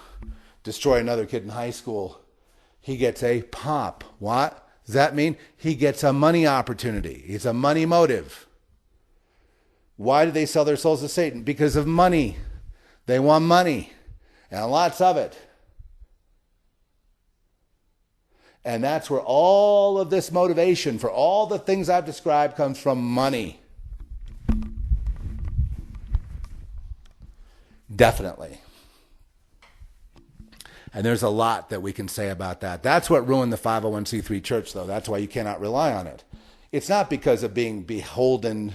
destroy another kid in high school? He gets a pop. What? Does that mean he gets a money opportunity? It's a money motive. Why do they sell their souls to Satan? Because of money. They want money, and lots of it. And that's where all of this motivation for all the things I've described comes from: money. Definitely. And there's a lot that we can say about that. That's what ruined the 501c3 church, though. That's why you cannot rely on it. It's not because of being beholden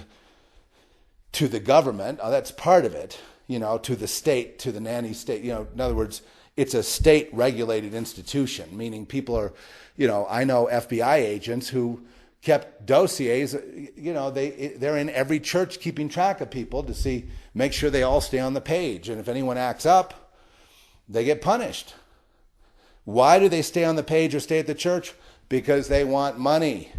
to the government. Oh, that's part of it, to the state, to the nanny state. In other words, it's a state-regulated institution, meaning people are, I know FBI agents who kept dossiers, they're in every church keeping track of people to make sure they all stay on the page. And if anyone acts up, they get punished. Why do they stay on the page or stay at the church? Because they want money.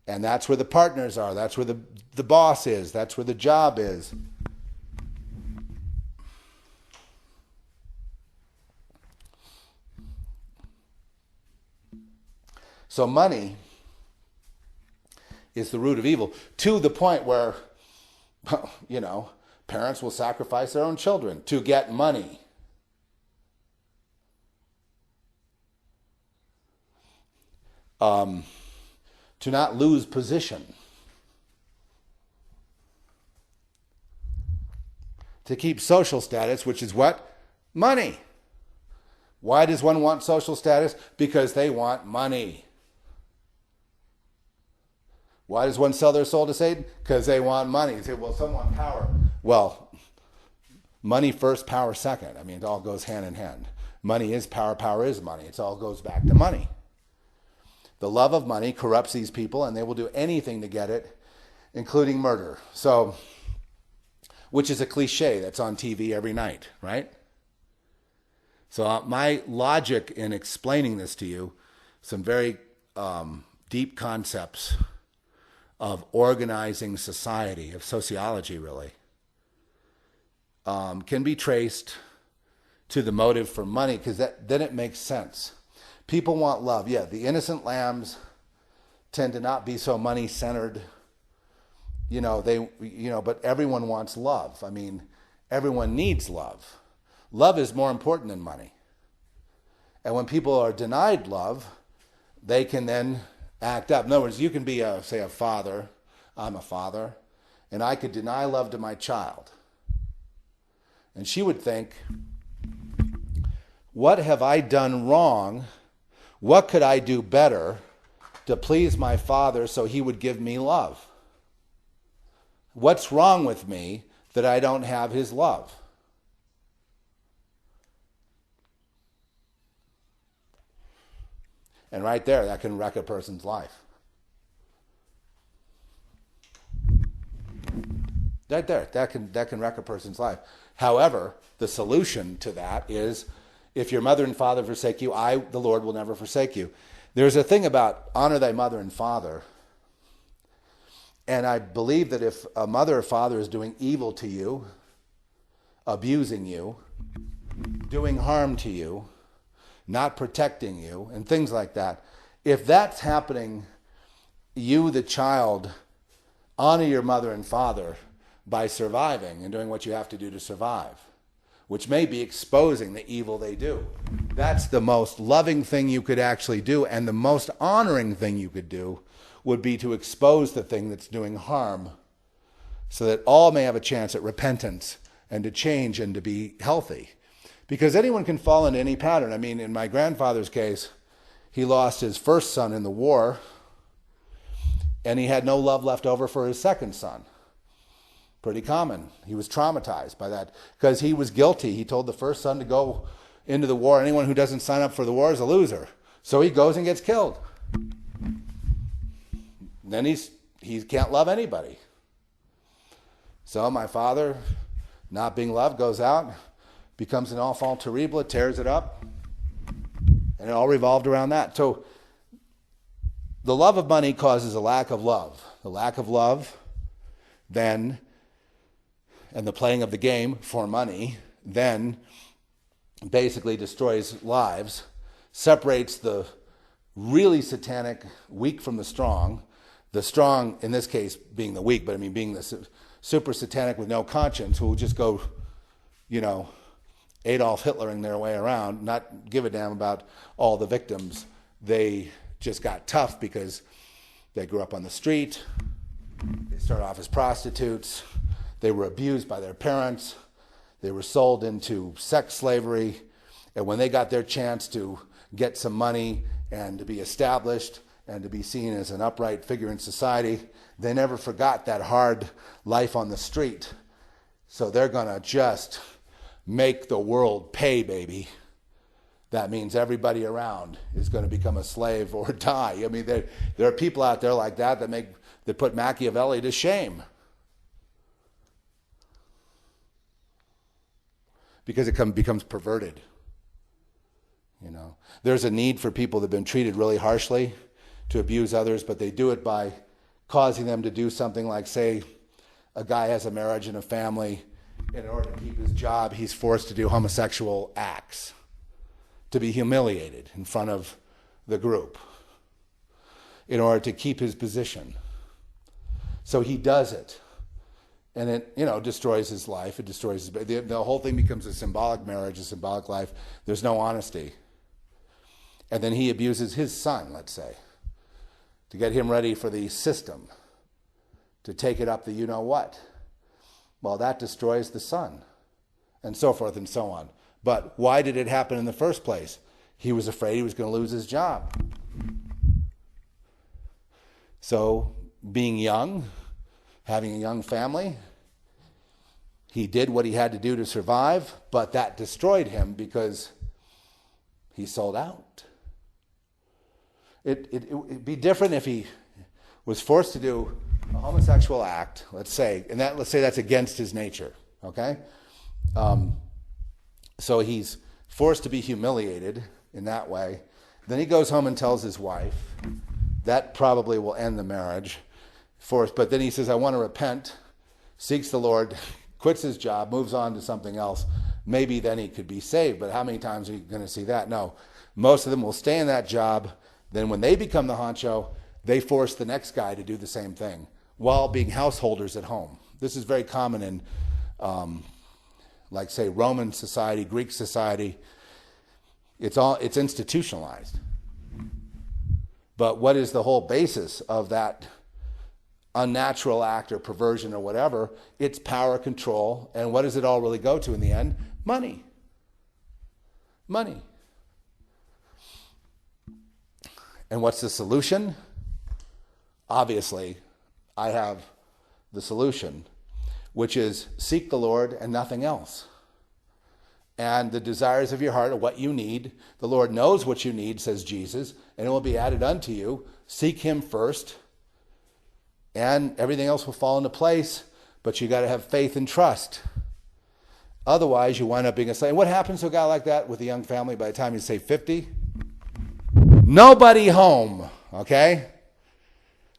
And that's where the partners are. That's where the boss is. That's where the job is. So money is the root of evil, to the point where, parents will sacrifice their own children to get money. To not lose position. To keep social status, which is what? Money. Why does one want social status? Because they want money. Why does one sell their soul to Satan? Because they want money. You say, well, some want power. Well, money first, power second. It all goes hand in hand. Money is power, power is money. It all goes back to money. The love of money corrupts these people, and they will do anything to get it, including murder. So, which is a cliche that's on TV every night, right? So my logic in explaining this to you, some very deep concepts of organizing society, of sociology really, can be traced to the motive for money, because then it makes sense. People want love. Yeah, the innocent lambs tend to not be so money-centered. But everyone wants love. Everyone needs love. Love is more important than money. And when people are denied love, they can then act up. In other words, you can be a father. I'm a father. And I could deny love to my child. And she would think, what have I done wrong? What could I do better to please my father so he would give me love? What's wrong with me that I don't have his love? And right there, that can wreck a person's life. Right there, that can wreck a person's life. However, the solution to that is, if your mother and father forsake you, I, the Lord, will never forsake you. There's a thing about honor thy mother and father. And I believe that if a mother or father is doing evil to you, abusing you, doing harm to you, not protecting you, and things like that, if that's happening, you, the child, honor your mother and father by surviving and doing what you have to do to survive, which may be exposing the evil they do. That's the most loving thing you could actually do, and the most honoring thing you could do would be to expose the thing that's doing harm, so that all may have a chance at repentance and to change and to be healthy. Because anyone can fall into any pattern. In my grandfather's case, he lost his first son in the war, and he had no love left over for his second son. Pretty common. He was traumatized by that because he was guilty. He told the first son to go into the war. Anyone who doesn't sign up for the war is a loser. So he goes and gets killed. Then he can't love anybody. So my father, not being loved, goes out, becomes an enfant terrible, tears it up, and it all revolved around that. So the love of money causes a lack of love. The lack of love then, and the playing of the game for money, then basically destroys lives, separates the really satanic, weak from the strong in this case being the weak, but I mean being the super satanic with no conscience, who will just go, Adolf Hitlering their way around, not give a damn about all the victims. They just got tough because they grew up on the street. They started off as prostitutes. They were abused by their parents. They were sold into sex slavery. And when they got their chance to get some money and to be established and to be seen as an upright figure in society, they never forgot that hard life on the street. So they're going to just make the world pay, baby. That means everybody around is going to become a slave or die. I mean, there are people out there like that that put Machiavelli to shame. Because it becomes perverted. There's a need for people that have been treated really harshly to abuse others, but they do it by causing them to do something like, say, a guy has a marriage and a family, and in order to keep his job, he's forced to do homosexual acts, to be humiliated in front of the group in order to keep his position. So he does it. And it, destroys his life. It destroys the whole thing becomes a symbolic marriage, a symbolic life. There's no honesty. And then he abuses his son, let's say, to get him ready for the system, to take it up the you-know-what. Well, that destroys the son, and so forth and so on. But why did it happen in the first place? He was afraid he was going to lose his job. So, being young, having a young family, he did what he had to do to survive, but that destroyed him because he sold out. It'd be different if he was forced to do a homosexual act, let's say that's against his nature, okay? So he's forced to be humiliated in that way. Then he goes home and tells his wife. That probably will end the marriage. But then he says, I want to repent, seeks the Lord, quits his job, moves on to something else. Maybe then he could be saved. But how many times are you going to see that? No. Most of them will stay in that job. Then when they become the honcho, they force the next guy to do the same thing while being householders at home. This is very common in, say, Roman society, Greek society. It's institutionalized. But what is the whole basis of that unnatural act or perversion or whatever? It's power, control, and what does it all really go to in the end? Money. Money. And what's the solution? Obviously, I have the solution, which is seek the Lord and nothing else. And the desires of your heart are what you need. The Lord knows what you need, says Jesus, and it will be added unto you. Seek him first, and everything else will fall into place, but you got to have faith and trust. Otherwise, you wind up being a slave. What happens to a guy like that with a young family by the time you say 50? Nobody home, okay?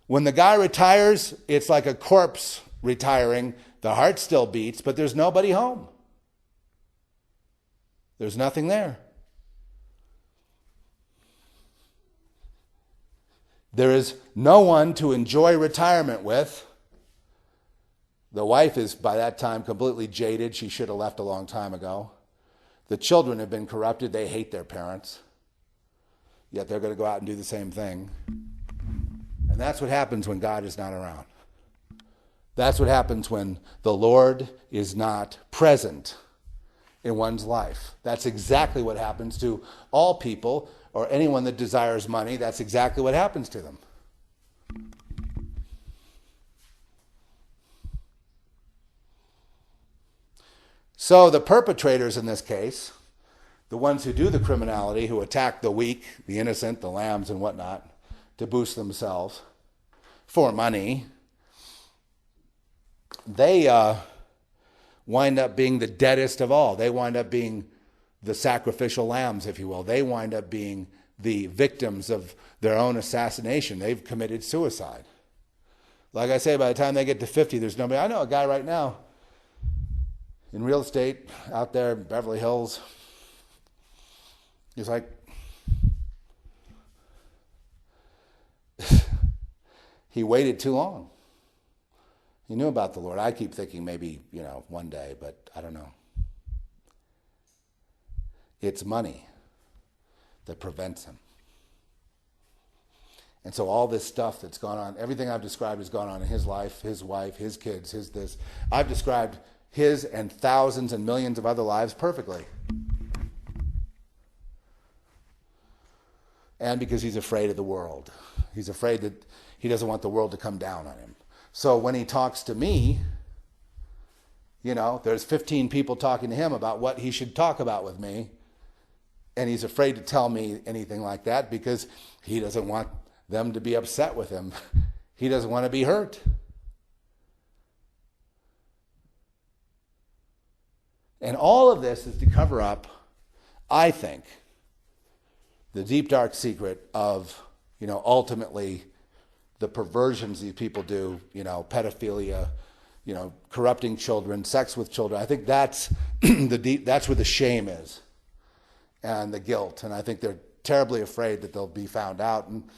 When the guy retires, it's like a corpse retiring. The heart still beats, but there's nobody home. There's nothing there. There is no one to enjoy retirement with. The wife is, by that time, completely jaded. She should have left a long time ago. The children have been corrupted. They hate their parents. Yet they're going to go out and do the same thing. And that's what happens when God is not around. That's what happens when the Lord is not present in one's life. That's exactly what happens to all people or anyone that desires money. That's exactly what happens to them. So the perpetrators in this case, the ones who do the criminality, who attack the weak, the innocent, the lambs and whatnot, to boost themselves for money, they wind up being the deadest of all. They wind up being the sacrificial lambs, if you will. They wind up being the victims of their own assassination. They've committed suicide. Like I say, by the time they get to 50, there's nobody. I know a guy right now in real estate out there in Beverly Hills. He's like, He waited too long. He knew about the Lord. I keep thinking maybe, one day, but I don't know. It's money that prevents him. And so all this stuff that's gone on, everything I've described has gone on in his life, his wife, his kids, his this. I've described his and thousands and millions of other lives perfectly. And because he's afraid of the world. He's afraid that he doesn't want the world to come down on him. So when he talks to me, there's 15 people talking to him about what he should talk about with me. And he's afraid to tell me anything like that because he doesn't want them to be upset with him. He doesn't want to be hurt. And all of this is to cover up, I think, the deep, dark secret of, ultimately the perversions these people do, pedophilia, corrupting children, sex with children. I think that's that's where the shame is and the guilt. And I think they're terribly afraid that they'll be found out. And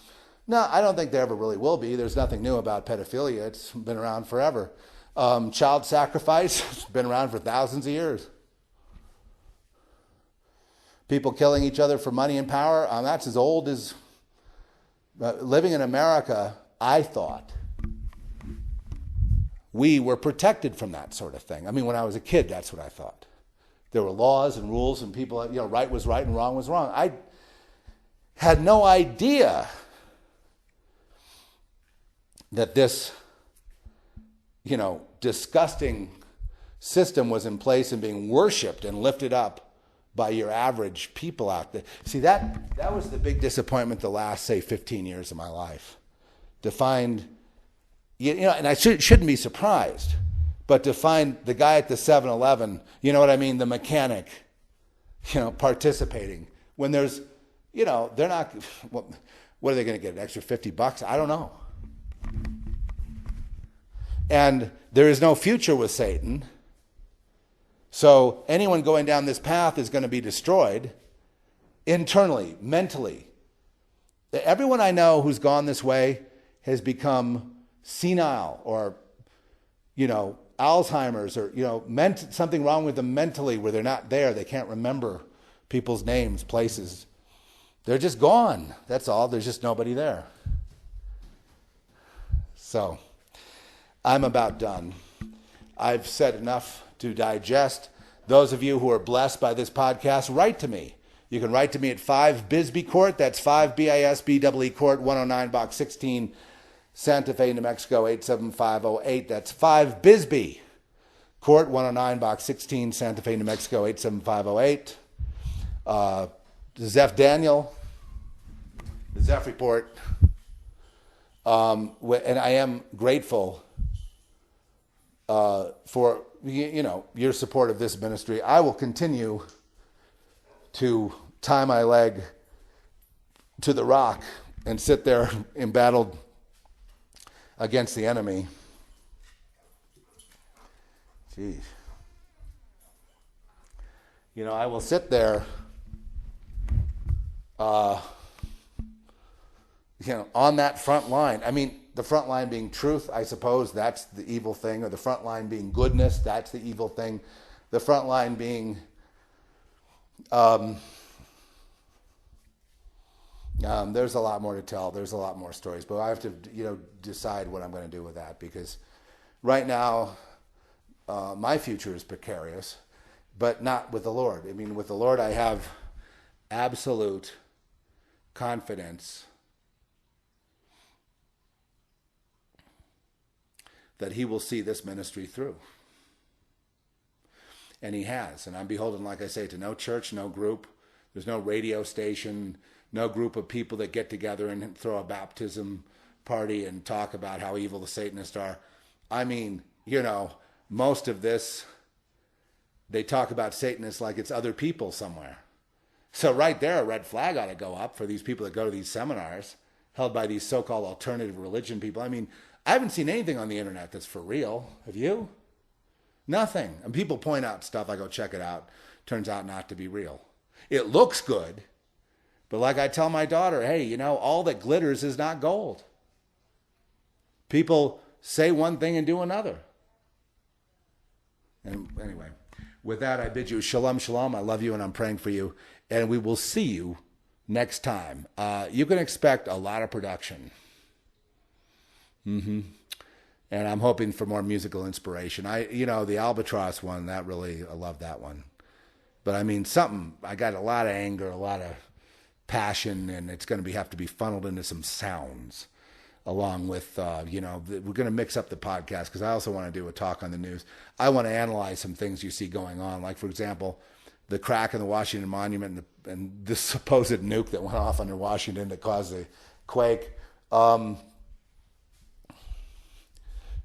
no, I don't think there ever really will be. There's nothing new about pedophilia. It's been around forever. Child sacrifice has been around for thousands of years. People killing each other for money and power, that's as old as living in America. I thought we were protected from that sort of thing. I mean, when I was a kid, that's what I thought. There were laws and rules and people, right was right and wrong was wrong. I had no idea that this, disgusting system was in place and being worshipped and lifted up by your average people out there. See, that was the big disappointment the last, say, 15 years of my life. To find, and I shouldn't be surprised, but to find the guy at the 7-Eleven, the mechanic, participating, when there's, they're not, what are they going to get, an extra $50? I don't know. And there is no future with Satan. So anyone going down this path is going to be destroyed internally, mentally. Everyone I know who's gone this way has become senile or, Alzheimer's or, something wrong with them mentally where they're not there. They can't remember people's names, places. They're just gone. That's all. There's just nobody there. So I'm about done. I've said enough to digest. Those of you who are blessed by this podcast, write to me. You can write to me at 5 Bisbee Court. That's 5 BISBEE Court, 109 Box 16, Santa Fe, New Mexico, 87508. That's 5 Bisbee Court, 109 Box 16, Santa Fe, New Mexico, 87508. Zeph Daniels, the Zeph Report. And I am grateful for your support of this ministry. I will continue to tie my leg to the rock and sit there embattled against the enemy. Jeez. I will sit there on that front line. I mean, the front line being truth, I suppose that's the evil thing, or the front line being goodness, that's the evil thing. The front line being there's a lot more to tell. There's a lot more stories, but I have to, decide what I'm going to do with that, because right now my future is precarious, but not with the Lord. I mean, with the Lord, I have absolute confidence that he will see this ministry through. And he has. And I'm beholden, like I say, to no church, no group. There's no radio station, no group of people that get together and throw a baptism party and talk about how evil the Satanists are. I mean, most of this, they talk about Satanists like it's other people somewhere. So right there, a red flag ought to go up for these people that go to these seminars held by these so-called alternative religion people. I mean, I haven't seen anything on the internet that's for real. Have you? Nothing. And people point out stuff, I go check it out. Turns out not to be real. It looks good, but like I tell my daughter, hey, all that glitters is not gold. People say one thing and do another. And anyway, with that, I bid you shalom, shalom. I love you and I'm praying for you. And we will see you next time. You can expect a lot of production. And I'm hoping for more musical inspiration. The Albatross one, I love that one. But I mean, I got a lot of anger, a lot of passion, and it's going to have to be funneled into some sounds along with, we're going to mix up the podcast because I also want to do a talk on the news. I want to analyze some things you see going on. Like, for example, the crack in the Washington Monument and the supposed nuke that went off under Washington that caused the quake.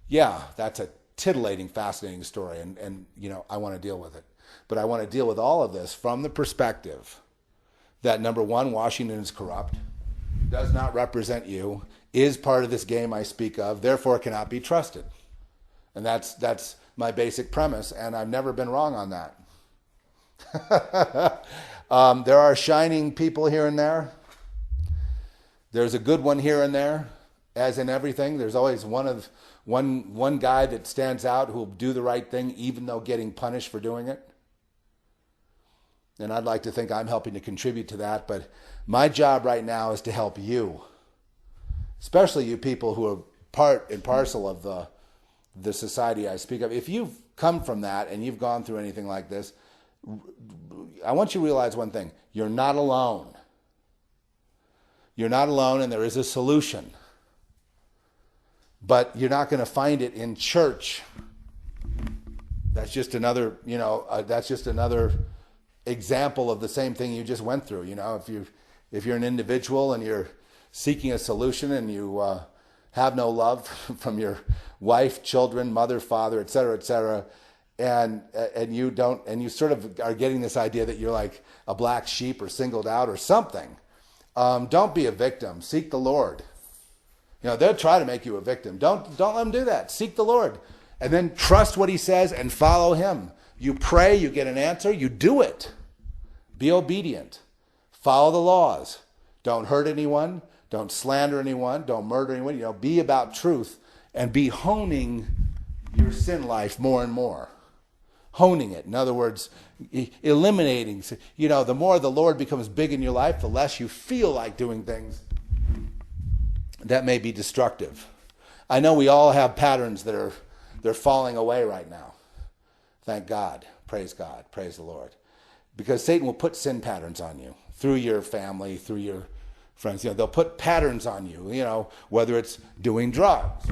Yeah, that's a titillating, fascinating story, and I want to deal with it. But I want to deal with all of this from the perspective that, number one, Washington is corrupt, does not represent you, is part of this game I speak of, therefore cannot be trusted. And that's my basic premise, and I've never been wrong on that. There are shining people here and there. There's a good one here and there. As in everything, there's always one guy that stands out who will do the right thing even though getting punished for doing it. And I'd like to think I'm helping to contribute to that, but my job right now is to help you, especially you people who are part and parcel of the society I speak of. If you've come from that and you've gone through anything like this, I want you to realize one thing. You're not alone. You're not alone, and there is a solution. But you're not going to find it in church. That's just another, that's just another example of the same thing you just went through. If you're an individual and you're seeking a solution and you have no love from your wife, children, mother, father, et cetera, and you sort of are getting this idea that you're like a black sheep or singled out or something. Don't be a victim. Seek the Lord. They'll try to make you a victim. Don't let them do that. Seek the Lord. And then trust what he says and follow him. You pray, you get an answer, you do it. Be obedient. Follow the laws. Don't hurt anyone. Don't slander anyone. Don't murder anyone. Be about truth and be honing your sin life more and more. Honing it. In other words, eliminating. The more the Lord becomes big in your life, the less you feel like doing things that may be destructive. I know we all have patterns that they're falling away right now. Thank God. Praise God. Praise the Lord. Because Satan will put sin patterns on you through your family, through your friends. They'll put patterns on you, whether it's doing drugs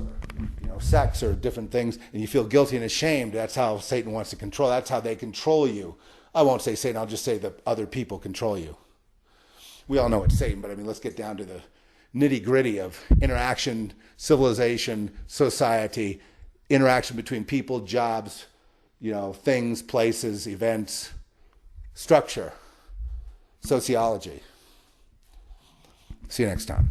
or, sex or different things, and you feel guilty and ashamed. That's how Satan wants to control. That's how they control you. I won't say Satan. I'll just say that other people control you. We all know it's Satan, but let's get down to the nitty-gritty of interaction, civilization, society, interaction between people, jobs, things, places, events, structure, sociology. See you next time.